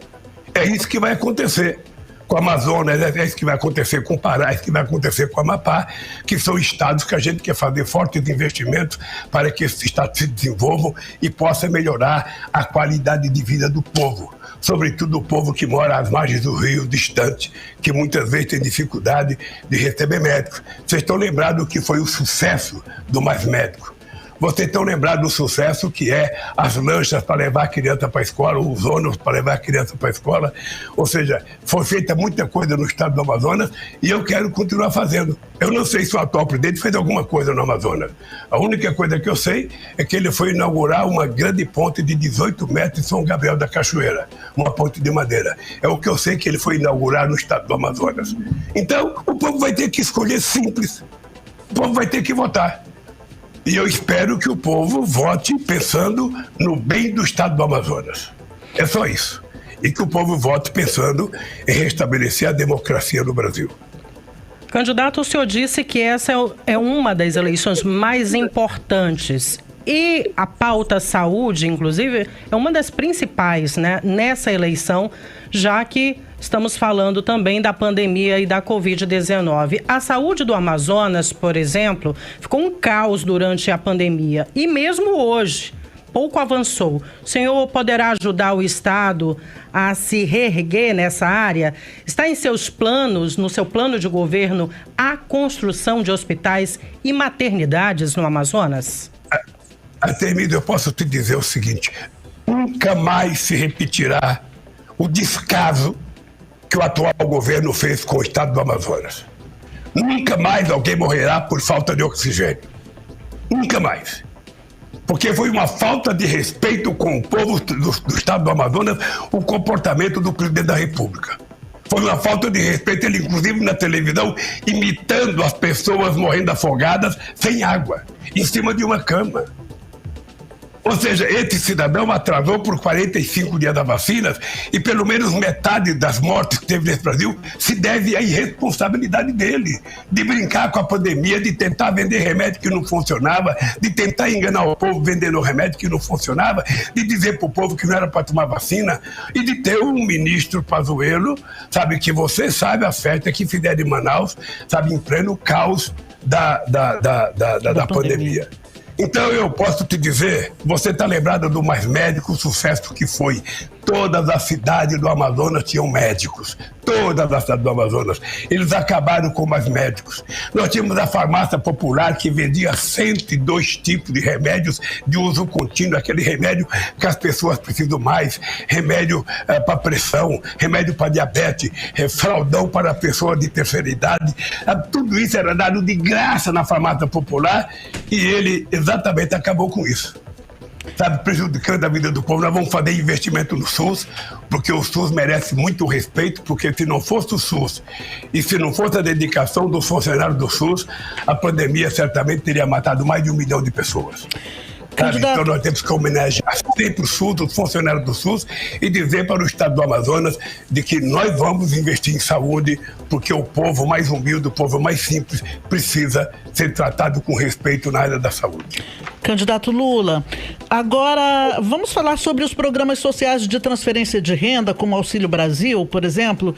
É isso que vai acontecer com a Amazonas, é isso que vai acontecer com o Pará, é isso que vai acontecer com o Amapá, que são estados que a gente quer fazer fortes investimentos para que esses estados se desenvolvam e possam melhorar a qualidade de vida do povo. Sobretudo o povo que mora às margens do rio, distante, que muitas vezes tem dificuldade de receber médicos. Vocês estão lembrados do que foi o sucesso do Mais Médico? Vocês estão lembrados do sucesso que é as lanchas para levar a criança para a escola, os ônibus para levar a criança para a escola? Ou seja, foi feita muita coisa no estado do Amazonas e eu quero continuar fazendo. Eu não sei se o atual presidente fez alguma coisa no Amazonas. A única coisa que eu sei é que ele foi inaugurar uma grande ponte de 18 metros em São Gabriel da Cachoeira, uma ponte de madeira. É o que eu sei que ele foi inaugurar no estado do Amazonas. Então, o povo vai ter que escolher simples. O povo vai ter que votar. E eu espero que o povo vote pensando no bem do estado do Amazonas. É só isso. E que o povo vote pensando em restabelecer a democracia no Brasil. Candidato, o senhor disse que essa é uma das eleições mais importantes. E a pauta saúde, inclusive, é uma das principais, né, nessa eleição, já que estamos falando também da pandemia e da Covid-19. A saúde do Amazonas, por exemplo, ficou um caos durante a pandemia. E mesmo hoje, pouco avançou. O senhor poderá ajudar o Estado a se reerguer nessa área? Está em seus planos, no seu plano de governo, a construção de hospitais e maternidades no Amazonas? Artemida, eu posso te dizer o seguinte: nunca mais se repetirá o descaso que o atual governo fez com o estado do Amazonas. Nunca mais alguém morrerá por falta de oxigênio. Nunca mais. Porque foi uma falta de respeito com o povo do estado do Amazonas o comportamento do presidente da República. Foi uma falta de respeito, ele inclusive na televisão, imitando as pessoas morrendo afogadas sem água, em cima de uma cama. Ou seja, esse cidadão atrasou por 45 dias das vacinas e pelo menos metade das mortes que teve nesse Brasil se deve à irresponsabilidade dele, de brincar com a pandemia, de tentar vender remédio que não funcionava, de tentar enganar o povo vendendo remédio que não funcionava, de dizer para o povo que não era para tomar vacina e de ter um ministro Pazuello, sabe, que você sabe a festa que fizeram em Manaus, sabe, em pleno caos da pandemia. Então eu posso te dizer, você está lembrado do Mais Médico, o sucesso que foi. Todas as cidades do Amazonas tinham médicos. Todas as cidades do Amazonas. Eles acabaram com mais médicos. Nós tínhamos a farmácia popular que vendia 102 tipos de remédios de uso contínuo, aquele remédio que as pessoas precisam mais, remédio para pressão, remédio para diabetes, fraldão para pessoas de terceira idade. Tudo isso era dado de graça na farmácia popular e ele exatamente acabou com isso. Sabe, prejudicando a vida do povo. Nós vamos fazer investimento no SUS, porque o SUS merece muito respeito, porque se não fosse o SUS e se não fosse a dedicação dos funcionários do SUS, a pandemia certamente teria matado mais de 1 milhão de pessoas. Então nós temos que homenagear sempre o SUS, os funcionários do SUS, e dizer para o estado do Amazonas de que nós vamos investir em saúde, porque o povo mais humilde, o povo mais simples, precisa ser tratado com respeito na área da saúde. Candidato Lula, agora vamos falar sobre os programas sociais de transferência de renda, como Auxílio Brasil, por exemplo.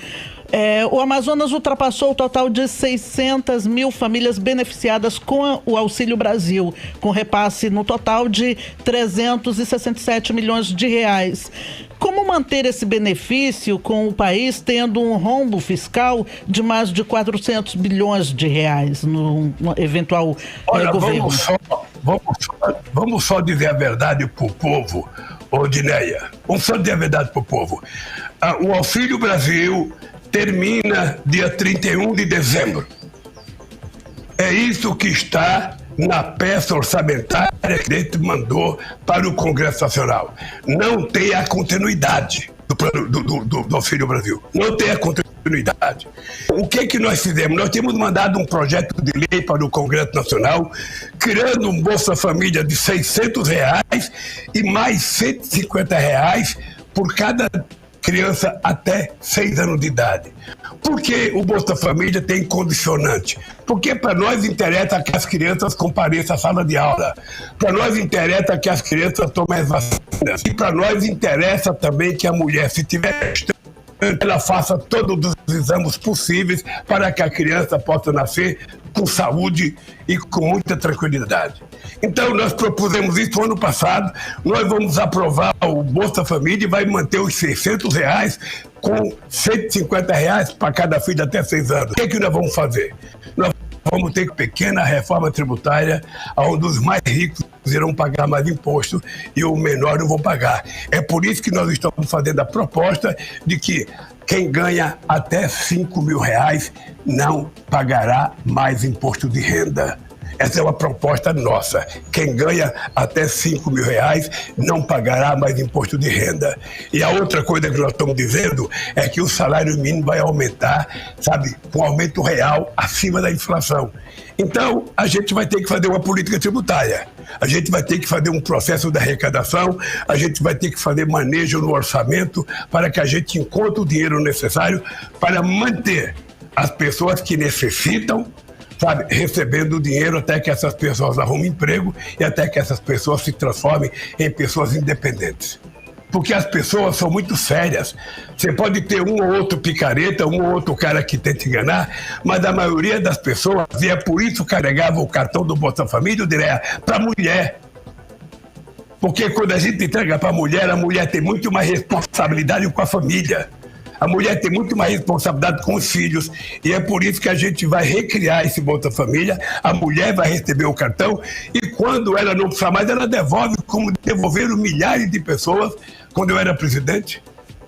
O Amazonas ultrapassou o total de 600 mil famílias beneficiadas com o Auxílio Brasil, com repasse no total de 367 milhões de reais. Como manter esse benefício com o país tendo um rombo fiscal de mais de 400 bilhões de reais no eventual governo? Vamos só dizer a verdade para o povo, Odineia. Vamos só dizer a verdade para o povo. O Auxílio Brasil termina dia 31 de dezembro. É isso que está na peça orçamentária que a gente mandou para o Congresso Nacional. Não tem a continuidade do Auxílio Brasil. Não tem a continuidade. O que nós fizemos? Nós tínhamos mandado um projeto de lei para o Congresso Nacional, criando um Bolsa Família de R$600 e mais R$150 por cada criança até 6 anos de idade. Por que o Bolsa Família tem condicionante? Porque para nós interessa que as crianças compareçam à sala de aula. Para nós interessa que as crianças tomem as vacinas. E para nós interessa também que a mulher, se tiver gestante, ela faça todos os exames possíveis para que a criança possa nascer com saúde e com muita tranquilidade. Então, nós propusemos isso no ano passado. Nós vamos aprovar o Bolsa Família e vai manter os R$600 com R$150 para cada filho até 6 anos. O que nós vamos fazer? Nós vamos ter pequena reforma tributária, onde os mais ricos irão pagar mais imposto e os menores não vão pagar. É por isso que nós estamos fazendo a proposta de que quem ganha até R$5.000 não pagará mais imposto de renda. Essa é uma proposta nossa. Quem ganha até R$5.000 não pagará mais imposto de renda. E a outra coisa que nós estamos dizendo é que o salário mínimo vai aumentar, sabe, com aumento real acima da inflação. Então, a gente vai ter que fazer uma política tributária. A gente vai ter que fazer um processo de arrecadação, a gente vai ter que fazer manejo no orçamento para que a gente encontre o dinheiro necessário para manter as pessoas que necessitam, sabe, recebendo dinheiro até que essas pessoas arrumem emprego e até que essas pessoas se transformem em pessoas independentes. Porque as pessoas são muito sérias. Você pode ter um ou outro picareta, um ou outro cara que tenta enganar, mas a maioria das pessoas, e é por isso que carregava o cartão do Bolsa Família, eu diria, para a mulher. Porque quando a gente entrega para a mulher tem muito mais responsabilidade com a família. A mulher tem muito mais responsabilidade com os filhos e é por isso que a gente vai recriar esse Bolsa Família. A mulher vai receber o cartão e quando ela não precisar mais, ela devolve, como devolveram milhares de pessoas quando eu era presidente.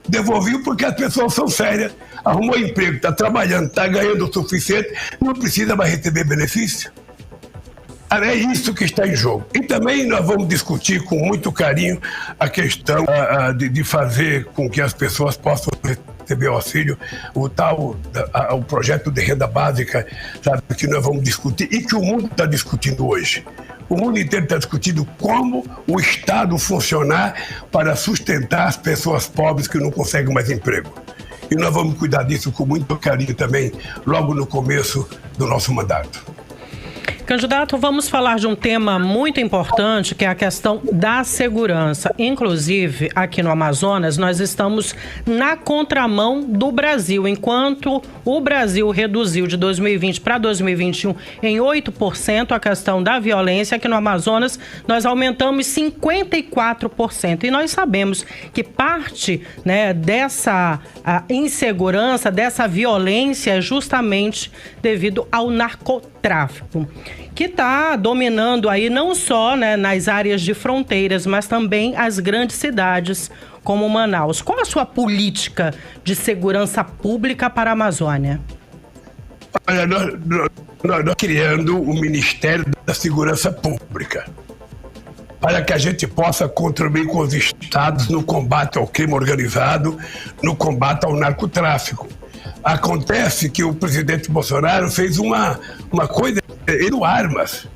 Devolviu porque as pessoas são sérias. Arrumou emprego, está trabalhando, está ganhando o suficiente, não precisa mais receber benefício. É isso que está em jogo. E também nós vamos discutir com muito carinho a questão de fazer com que as pessoas possam receber o auxílio, o projeto de renda básica, sabe, que nós vamos discutir e que o mundo está discutindo hoje. O mundo inteiro está discutindo como o Estado funcionar para sustentar as pessoas pobres que não conseguem mais emprego. E nós vamos cuidar disso com muito carinho também, logo no começo do nosso mandato. Candidato, vamos falar de um tema muito importante, que é a questão da segurança. Inclusive, aqui no Amazonas, nós estamos na contramão do Brasil. Enquanto o Brasil reduziu de 2020 para 2021 em 8% a questão da violência, aqui no Amazonas nós aumentamos 54%. E nós sabemos que parte, né, dessa insegurança, dessa violência é justamente devido ao narcotráfico, que está dominando aí não só, né, nas áreas de fronteiras, mas também as grandes cidades como Manaus. Qual a sua política de segurança pública para a Amazônia? Olha, nós criando o Ministério da Segurança Pública para que a gente possa contribuir com os estados no combate ao crime organizado, no combate ao narcotráfico. Acontece que o presidente Bolsonaro fez uma coisa, ele armas.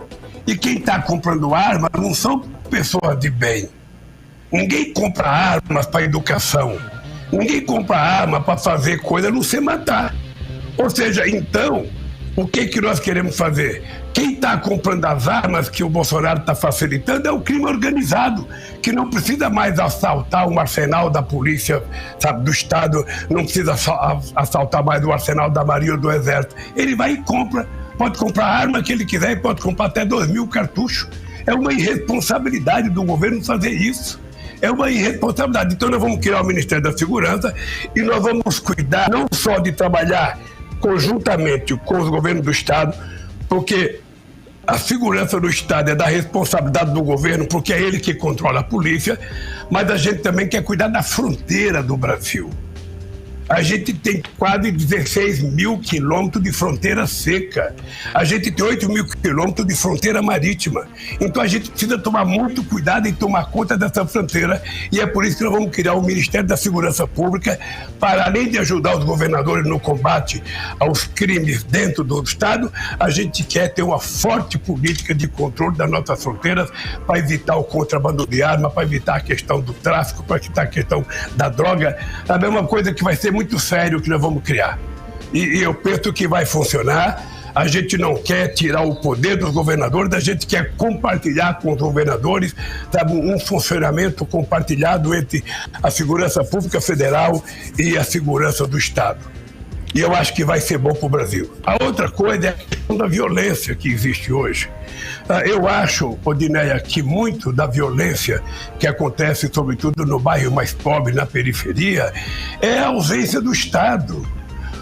E quem está comprando armas não são pessoas de bem. Ninguém compra armas para educação. Ninguém compra arma para fazer coisa a não ser matar. Ou seja, então, o que nós queremos fazer? Quem está comprando as armas que o Bolsonaro está facilitando é o crime organizado, que não precisa mais assaltar um arsenal da polícia, sabe, do Estado, não precisa assaltar mais o arsenal da Marinha ou do Exército. Ele vai e compra, pode comprar a arma que ele quiser e pode comprar até 2.000 cartuchos. É uma irresponsabilidade do governo fazer isso. É uma irresponsabilidade. Então nós vamos criar o Ministério da Segurança e nós vamos cuidar não só de trabalhar conjuntamente com os governos do Estado, porque a segurança do Estado é da responsabilidade do governo, porque é ele que controla a polícia, mas a gente também quer cuidar da fronteira do Brasil. A gente tem quase 16 mil quilômetros de fronteira seca. A gente tem 8 mil quilômetros de fronteira marítima. Então a gente precisa tomar muito cuidado em tomar conta dessa fronteira, e é por isso que nós vamos criar o Ministério da Segurança Pública para, além de ajudar os governadores no combate aos crimes dentro do Estado, a gente quer ter uma forte política de controle das nossas fronteiras para evitar o contrabando de arma, para evitar a questão do tráfico, para evitar a questão da droga. A mesma coisa que vai ser muito sério que nós vamos criar. E eu penso que vai funcionar. A gente não quer tirar o poder dos governadores, a gente quer compartilhar com os governadores, sabe, um funcionamento compartilhado entre a segurança pública federal e a segurança do Estado. E eu acho que vai ser bom para o Brasil. A outra coisa é a questão da violência que existe hoje. Eu acho, Odineia, que muito da violência que acontece, sobretudo no bairro mais pobre, na periferia, é a ausência do Estado.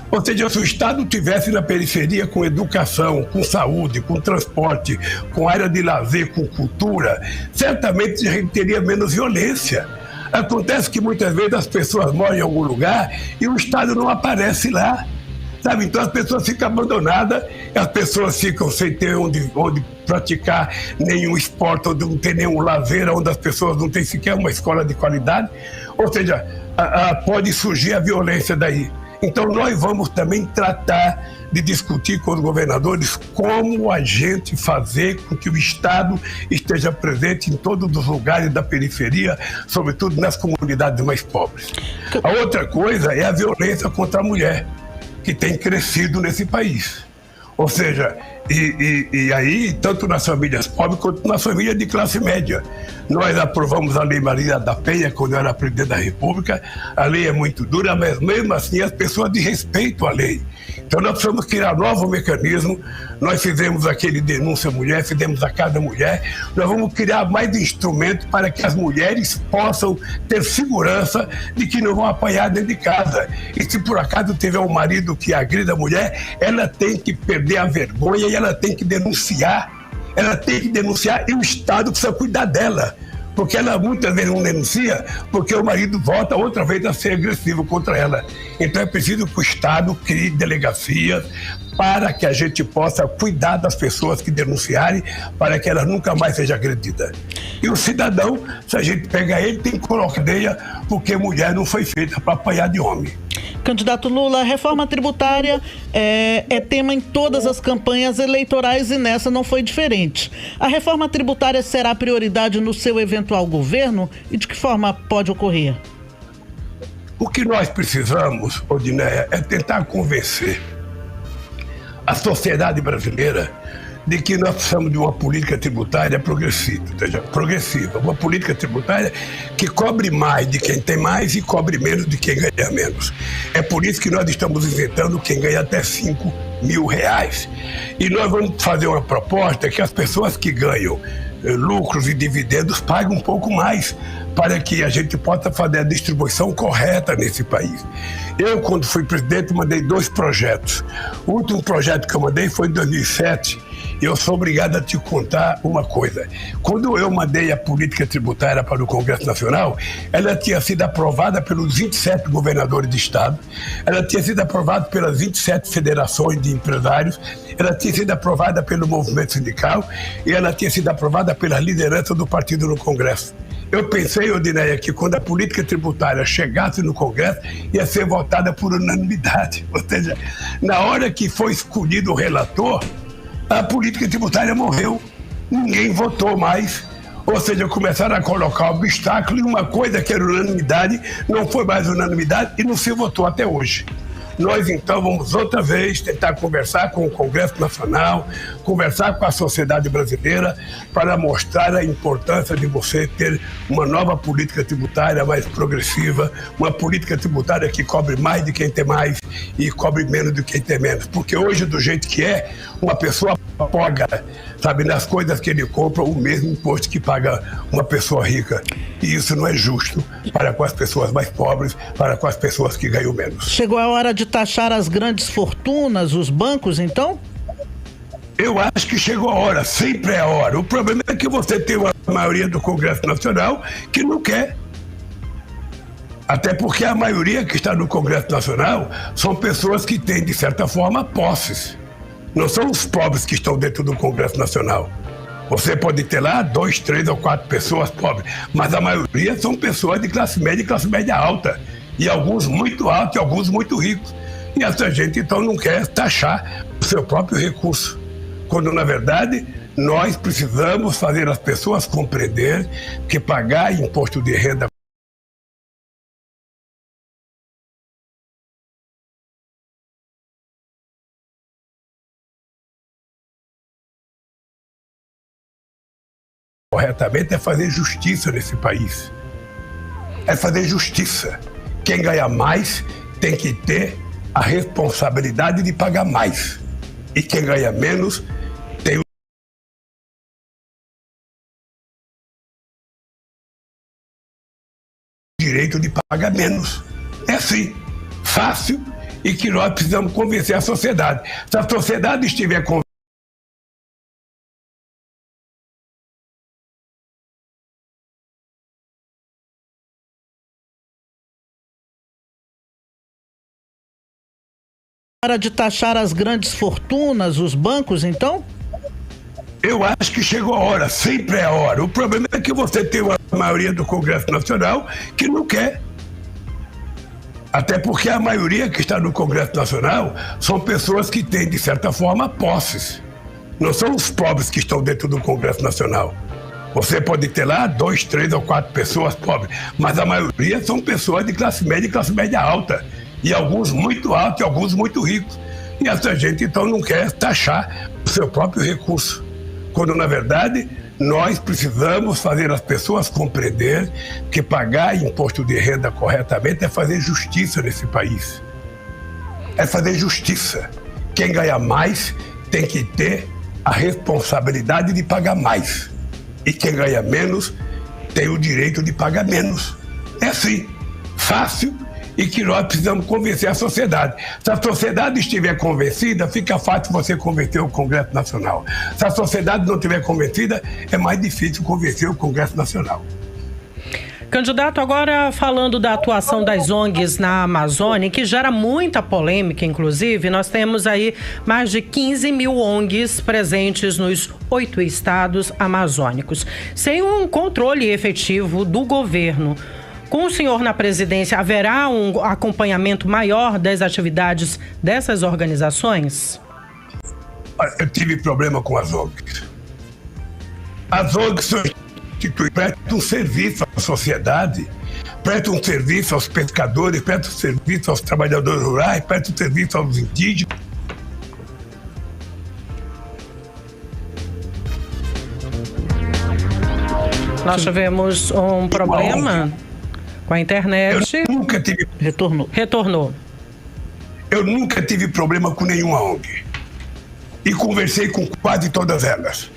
Ou seja, se o Estado estivesse na periferia com educação, com saúde, com transporte, com área de lazer, com cultura, certamente a gente teria menos violência. Acontece que muitas vezes as pessoas moram em algum lugar e o Estado não aparece lá, sabe? Então as pessoas ficam abandonadas, as pessoas ficam sem ter onde praticar nenhum esporte, onde não tem nenhum lazer, onde as pessoas não têm sequer uma escola de qualidade. Ou seja, pode surgir a violência daí. Então nós vamos também tratar de discutir com os governadores como a gente fazer com que o Estado esteja presente em todos os lugares da periferia, sobretudo nas comunidades mais pobres. A outra coisa é a violência contra a mulher, que tem crescido nesse país. Ou seja, e aí, tanto nas famílias pobres quanto nas famílias de classe média. Nós aprovamos a Lei Maria da Penha quando eu era presidente da República. A lei é muito dura, mas mesmo assim as pessoas desrespeitam a lei. Então nós precisamos criar novo mecanismo. Nós fizemos aquele Denúncia Mulher, fizemos a Cada Mulher. Nós vamos criar mais instrumentos para que as mulheres possam ter segurança de que não vão apanhar dentro de casa. E se por acaso tiver um marido que agrida a mulher, ela tem que perder a vergonha e ela tem que denunciar. Ela tem que denunciar e o Estado precisa cuidar dela. Porque ela muitas vezes não denuncia porque o marido volta outra vez a ser agressivo contra ela. Então é preciso que o Estado crie delegacias para que a gente possa cuidar das pessoas que denunciarem, para que ela nunca mais seja agredida. E o cidadão, se a gente pega ele, tem que colocar cadeia, porque mulher não foi feita para apanhar de homem. Candidato Lula, a reforma tributária é tema em todas as campanhas eleitorais e nessa não foi diferente. A reforma tributária será prioridade no seu eventual governo e de que forma pode ocorrer? O que nós precisamos, Odineia, é tentar convencer a sociedade brasileira de que nós precisamos de uma política tributária progressiva, uma política tributária que cobre mais de quem tem mais e cobre menos de quem ganha menos. É por isso que nós estamos isentando quem ganha até R$5.000. E nós vamos fazer uma proposta que as pessoas que ganham lucros e dividendos paguem um pouco mais, para que a gente possa fazer a distribuição correta nesse país. Eu, quando fui presidente, mandei 2 projetos. O último projeto que eu mandei foi em 2007, e eu sou obrigado a te contar uma coisa. Quando eu mandei a política tributária para o Congresso Nacional, ela tinha sido aprovada pelos 27 governadores de estado, ela tinha sido aprovada pelas 27 federações de empresários, ela tinha sido aprovada pelo movimento sindical e ela tinha sido aprovada pela liderança do partido no Congresso. Eu pensei, Odineia, que quando a política tributária chegasse no Congresso, ia ser votada por unanimidade. Ou seja, na hora que foi escolhido o relator, a política tributária morreu. Ninguém votou mais. Ou seja, começaram a colocar obstáculo e uma coisa que era unanimidade não foi mais unanimidade e não se votou até hoje. Nós, então, vamos outra vez tentar conversar com o Congresso Nacional, conversar com a sociedade brasileira para mostrar a importância de você ter uma nova política tributária mais progressiva, uma política tributária que cobre mais de quem tem mais e cobre menos de quem tem menos. Porque hoje, do jeito que é, uma pessoa paga, sabe, nas coisas que ele compra, o mesmo imposto que paga uma pessoa rica. E isso não é justo para com as pessoas mais pobres, para com as pessoas que ganham menos. Chegou a hora de taxar as grandes fortunas, os bancos, então? Eu acho que chegou a hora, sempre é a hora. O problema é que você tem uma maioria do Congresso Nacional que não quer. Até porque a maioria que está no Congresso Nacional são pessoas que têm, de certa forma, posses. Não são os pobres que estão dentro do Congresso Nacional. Você pode ter lá 2, 3 ou 4 pessoas pobres, mas a maioria são pessoas de classe média e classe média alta. E alguns muito altos e alguns muito ricos. E essa gente, então, não quer taxar o seu próprio recurso. Quando, na verdade, nós precisamos fazer as pessoas compreender que pagar imposto de renda corretamente é fazer justiça nesse país. É fazer justiça. Quem ganha mais tem que ter a responsabilidade de pagar mais. E quem ganha menos tem o direito de pagar menos. É assim, fácil, e que nós precisamos convencer a sociedade. Se a sociedade estiver convencida, Para de taxar as grandes fortunas, os bancos, então? eu acho que chegou a hora, sempre é a hora. O problema é que você tem uma maioria do Congresso Nacional que não quer. Até porque a maioria que está no Congresso Nacional são pessoas que têm, de certa forma, posses. Não são os pobres que estão dentro do Congresso Nacional. Você pode ter lá 2, 3 ou 4 pessoas pobres, mas a maioria são pessoas de classe média e classe média alta. E alguns muito altos e alguns muito ricos. E essa gente, então, não quer taxar o seu próprio recurso. Quando, na verdade, nós precisamos fazer as pessoas compreender que pagar imposto de renda corretamente é fazer justiça nesse país. É fazer justiça. Quem ganha mais tem que ter a responsabilidade de pagar mais. E quem ganha menos tem o direito de pagar menos. É assim, fácil, e que nós precisamos convencer a sociedade. Se a sociedade estiver convencida, fica fácil você convencer o Congresso Nacional. Se a sociedade não estiver convencida, é mais difícil convencer o Congresso Nacional. Candidato, agora falando da atuação das ONGs na Amazônia, que gera muita polêmica, inclusive, nós temos aí mais de 15 mil ONGs presentes nos 8 estados amazônicos, sem um controle efetivo do governo. Com o senhor na presidência, haverá um acompanhamento maior das atividades dessas organizações? Eu tive problema com as ONGs. As ONGs prestam um serviço à sociedade, prestam um serviço aos pescadores, prestam um serviço aos trabalhadores rurais, prestam um serviço aos indígenas. Nós tivemos um problema com a internet. Eu nunca tive... Retornou. Eu nunca tive problema com nenhuma ONG. E conversei com quase todas elas.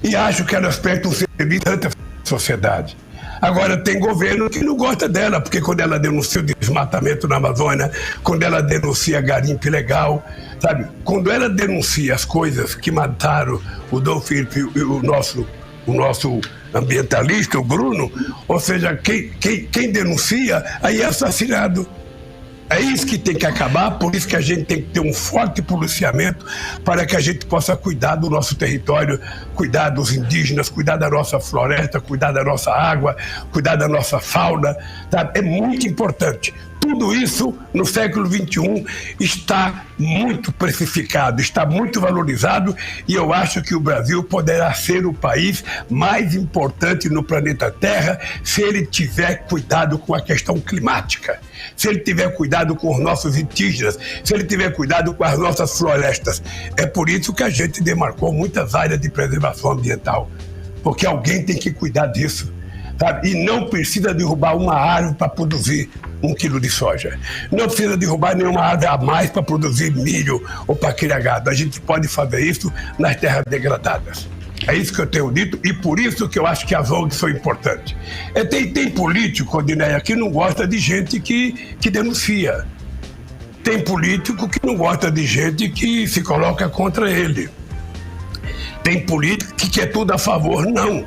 E acho que elas prestam um serviço à sociedade. Agora, tem governo que não gosta dela, porque quando ela denuncia o desmatamento na Amazônia, quando ela denuncia garimpo ilegal, sabe? Quando ela denuncia as coisas que mataram o Dom Filipe e o nosso ambientalista, o Bruno, ou seja, quem denuncia, aí é assassinado. É isso que tem que acabar, por isso que a gente tem que ter um forte policiamento para que a gente possa cuidar do nosso território, cuidar dos indígenas, cuidar da nossa floresta, cuidar da nossa água, cuidar da nossa fauna, tá? É muito importante. Tudo isso, no século XXI, está muito precificado, está muito valorizado, e eu acho que o Brasil poderá ser o país mais importante no planeta Terra se ele tiver cuidado com a questão climática, se ele tiver cuidado com os nossos indígenas, se ele tiver cuidado com as nossas florestas. É por isso que a gente demarcou muitas áreas de preservação ambiental, porque alguém tem que cuidar disso. Sabe? E não precisa derrubar uma árvore para produzir 1 quilo de soja. Não precisa derrubar nenhuma árvore a mais para produzir milho ou para criar gado. A gente pode fazer isso nas terras degradadas. É isso que eu tenho dito, e por isso que eu acho que as ONGs são importantes. Tem político, Odineia, que não gosta de gente que denuncia. Tem político que não gosta de gente que se coloca contra ele. Tem político que quer tudo a favor. Não.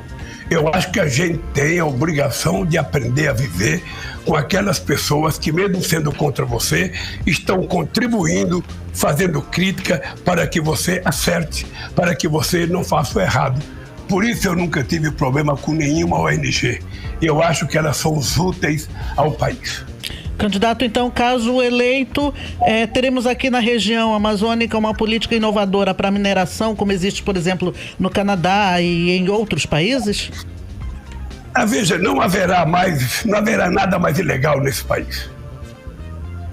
Eu acho que a gente tem a obrigação de aprender a viver com aquelas pessoas que, mesmo sendo contra você, estão contribuindo, fazendo crítica para que você acerte, para que você não faça o errado. Por isso eu nunca tive problema com nenhuma ONG. Eu acho que elas são úteis ao país. Candidato, então, caso eleito, teremos aqui na região amazônica uma política inovadora para mineração, como existe, por exemplo, no Canadá e em outros países? Veja, não haverá nada mais ilegal nesse país.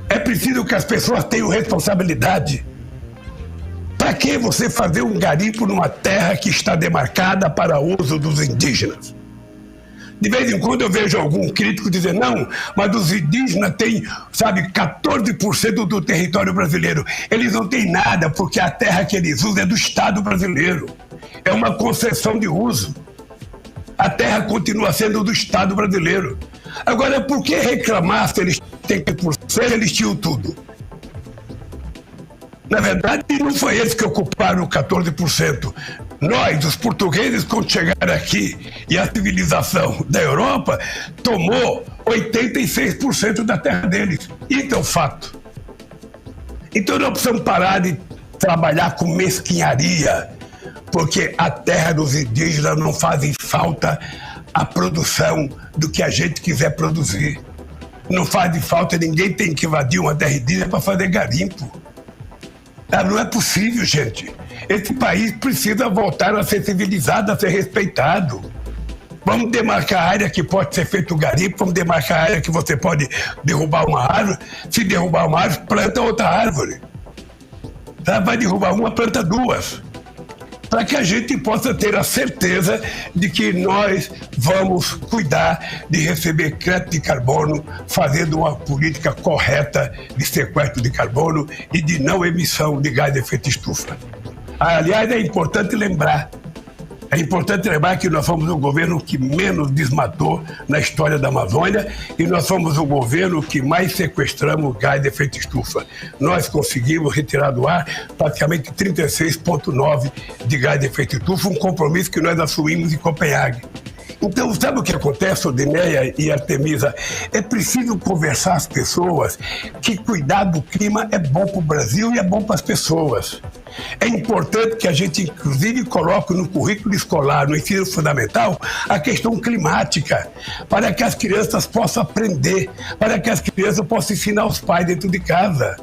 É preciso que as pessoas tenham responsabilidade. Para que você fazer um garimpo numa terra que está demarcada para uso dos indígenas? De vez em quando eu vejo algum crítico dizer, não, mas os indígenas têm, 14% do território brasileiro. Eles não têm nada, porque a terra que eles usam é do Estado brasileiro. É uma concessão de uso. A terra continua sendo do Estado brasileiro. Agora, por que reclamar se eles têm 100%, eles tinham tudo? Na verdade, não foi eles que ocuparam 14%. Nós, os portugueses, quando chegaram aqui e a civilização da Europa tomou 86% da terra deles. Isso é um fato. Então nós precisamos parar de trabalhar com mesquinharia, porque a terra dos indígenas não faz falta a produção do que a gente quiser produzir. Não faz falta, ninguém tem que invadir uma terra indígena para fazer garimpo. Não é possível, gente. Esse país precisa voltar a ser civilizado, a ser respeitado. Vamos demarcar a área que pode ser feito garimpo, vamos demarcar a área que você pode derrubar uma árvore. Se derrubar uma árvore, planta outra árvore. Vai derrubar uma, planta duas. Para que a gente possa ter a certeza de que nós vamos cuidar de receber crédito de carbono, fazendo uma política correta de sequestro de carbono e de não emissão de gás de efeito estufa. Aliás, é importante lembrar que nós fomos o governo que menos desmatou na história da Amazônia e nós fomos o governo que mais sequestramos gás de efeito estufa. Nós conseguimos retirar do ar praticamente 36,9 de gás de efeito estufa, um compromisso que nós assumimos em Copenhague. Então, sabe o que acontece, Odineia e Artemisa? É preciso conversar as pessoas que cuidar do clima é bom para o Brasil e é bom para as pessoas. É importante que a gente, inclusive, coloque no currículo escolar, no ensino fundamental, a questão climática, para que as crianças possam aprender, para que as crianças possam ensinar os pais dentro de casa.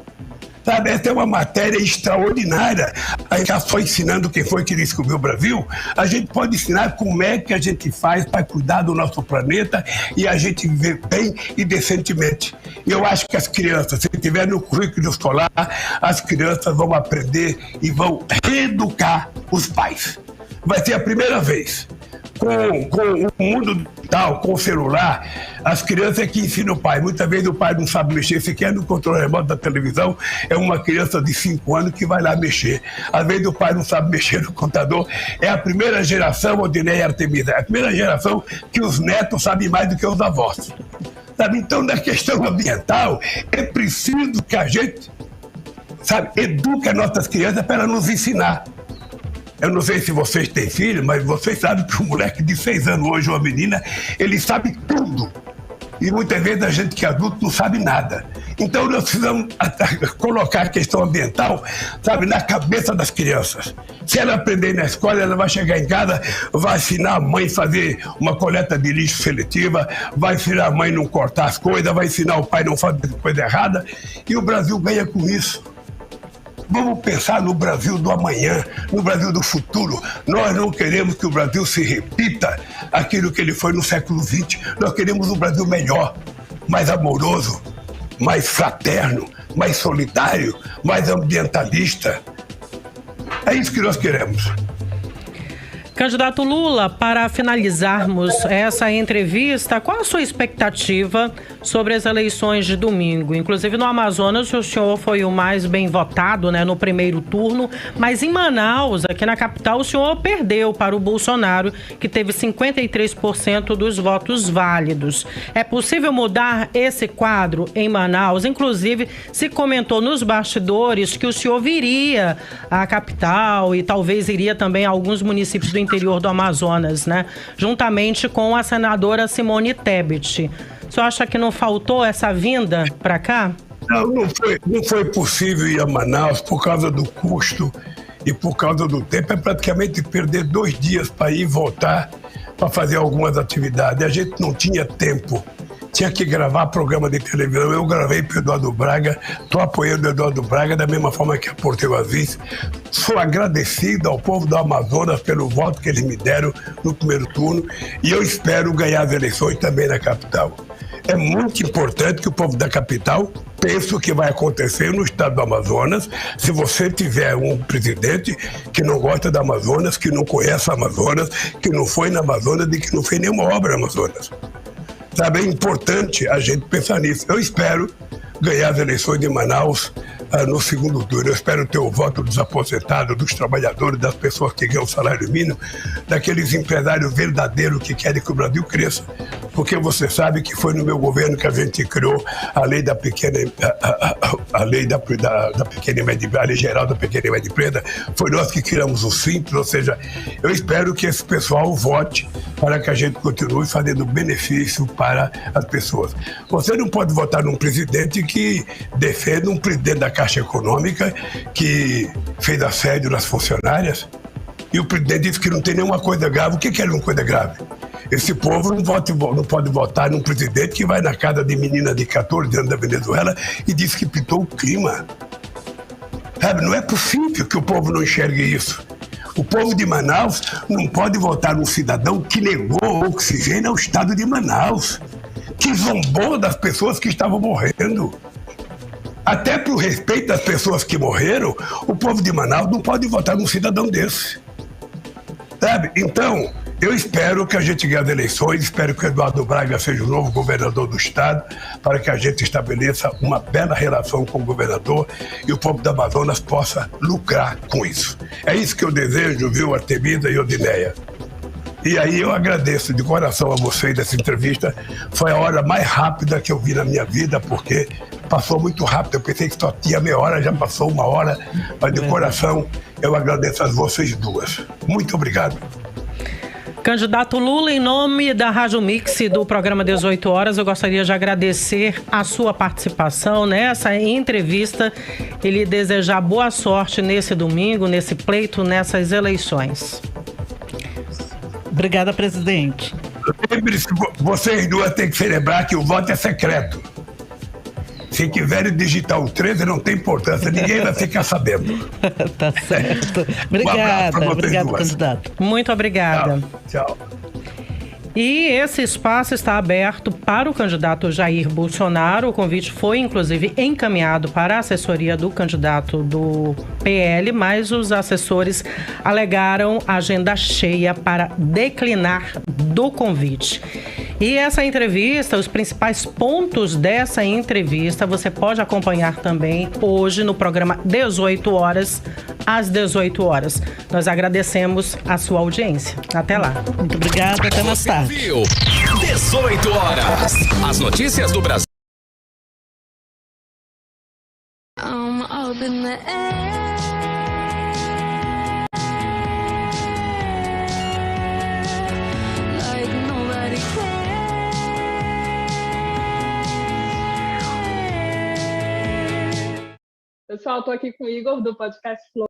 Sabe, essa é uma matéria extraordinária. A gente só ensinando quem foi que descobriu o Brasil, a gente pode ensinar como é que a gente faz para cuidar do nosso planeta e a gente viver bem e decentemente. E eu acho que as crianças, se tiver no currículo escolar, as crianças vão aprender e vão reeducar os pais. Vai ser a primeira vez. Com o mundo digital, com o celular, as crianças é que ensinam o pai. Muitas vezes o pai não sabe mexer sequer no controle remoto da televisão. É uma criança de 5 anos que vai lá mexer. Às vezes o pai não sabe mexer no computador. É a primeira geração, Odineia e Artemisa, é a primeira geração que os netos sabem mais do que os avós. Sabe? Então, na questão ambiental, é preciso que a gente, eduque as nossas crianças para nos ensinar. Eu não sei se vocês têm filho, mas vocês sabem que um moleque de 6 anos hoje, uma menina, ele sabe tudo. E muitas vezes a gente que é adulto não sabe nada. Então nós precisamos colocar a questão ambiental, na cabeça das crianças. Se ela aprender na escola, ela vai chegar em casa, vai ensinar a mãe a fazer uma coleta de lixo seletiva, vai ensinar a mãe a não cortar as coisas, vai ensinar o pai a não fazer coisa errada. E o Brasil ganha com isso. Vamos pensar no Brasil do amanhã, no Brasil do futuro. Nós não queremos que o Brasil se repita aquilo que ele foi no século XX. Nós queremos um Brasil melhor, mais amoroso, mais fraterno, mais solidário, mais ambientalista. É isso que nós queremos. Candidato Lula, para finalizarmos essa entrevista, qual a sua expectativa sobre as eleições de domingo? Inclusive no Amazonas o senhor foi o mais bem votado, no primeiro turno, mas em Manaus, aqui na capital, o senhor perdeu para o Bolsonaro, que teve 53% dos votos válidos. É possível mudar esse quadro em Manaus? Inclusive, se comentou nos bastidores que o senhor viria à capital e talvez iria também a alguns municípios do interior do Amazonas, né? Juntamente com a senadora Simone Tebet. O senhor acha que não faltou essa vinda para cá? Não foi possível ir a Manaus por causa do custo e por causa do tempo. É praticamente perder 2 dias para ir e voltar para fazer algumas atividades. A gente não tinha tempo. Tinha que gravar programa de televisão. Eu gravei para o Eduardo Braga, estou apoiando o Eduardo Braga da mesma forma que a Porteu Aziz. Sou agradecido ao povo do Amazonas pelo voto que eles me deram no primeiro turno e eu espero ganhar as eleições também na capital. É muito importante que o povo da capital pense o que vai acontecer no estado do Amazonas se você tiver um presidente que não gosta do Amazonas, que não conhece o Amazonas, que não foi na Amazonas e que não fez nenhuma obra no Amazonas. Sabe, é importante a gente pensar nisso. Eu espero ganhar as eleições de Manaus no segundo turno. Eu espero ter o voto dos aposentados, dos trabalhadores, das pessoas que ganham salário mínimo, daqueles empresários verdadeiros que querem que o Brasil cresça. Porque você sabe que foi no meu governo que a gente criou a lei da pequena, a lei da pequena e média, a lei geral da pequena e média empresa. Foi nós que criamos o Simples, ou seja, eu espero que esse pessoal vote para que a gente continue fazendo benefício para as pessoas. Você não pode votar num presidente que defende um presidente da Caixa Econômica que fez assédio nas funcionárias e o presidente disse que não tem nenhuma coisa grave. O que é uma coisa grave? Esse povo não pode votar num presidente que vai na casa de menina de 14 anos da Venezuela e diz que pintou o clima. Sabe, não é possível que o povo não enxergue isso. O povo de Manaus não pode votar num cidadão que negou oxigênio ao estado de Manaus, que zombou das pessoas que estavam morrendo. Até para o respeito das pessoas que morreram, o povo de Manaus não pode votar num cidadão desse. Sabe? Então, eu espero que a gente ganhe as eleições, espero que o Eduardo Braga seja o novo governador do estado, para que a gente estabeleça uma bela relação com o governador e o povo do Amazonas possa lucrar com isso. É isso que eu desejo, viu, Artemida e Odineia? E aí eu agradeço de coração a vocês dessa entrevista. Foi a hora mais rápida que eu vi na minha vida, porque passou muito rápido. Eu pensei que só tinha meia hora, já passou 1 hora. Mas de coração eu agradeço a vocês duas. Muito obrigado. Candidato Lula, em nome da Rádio Mix e do programa 18 Horas, eu gostaria de agradecer a sua participação nessa entrevista e lhe desejar boa sorte nesse domingo, nesse pleito, nessas eleições. Obrigada, presidente. Lembre-se, vocês duas têm que celebrar que o voto é secreto. Se quiserem digitar o 13, não tem importância, ninguém vai ficar sabendo. Tá certo. Obrigada, obrigada, candidato. Muito obrigada. Tchau. E esse espaço está aberto para o candidato Jair Bolsonaro. O convite foi, inclusive, encaminhado para a assessoria do candidato do PL, mas os assessores alegaram agenda cheia para declinar do convite. E essa entrevista, os principais pontos dessa entrevista, você pode acompanhar também hoje no programa 18 Horas, às 18 horas. Nós agradecemos a sua audiência. Até lá. Muito obrigada, até mais tarde. 18 horas. As notícias do Brasil. Pessoal, estou aqui com o Igor do podcast Flow.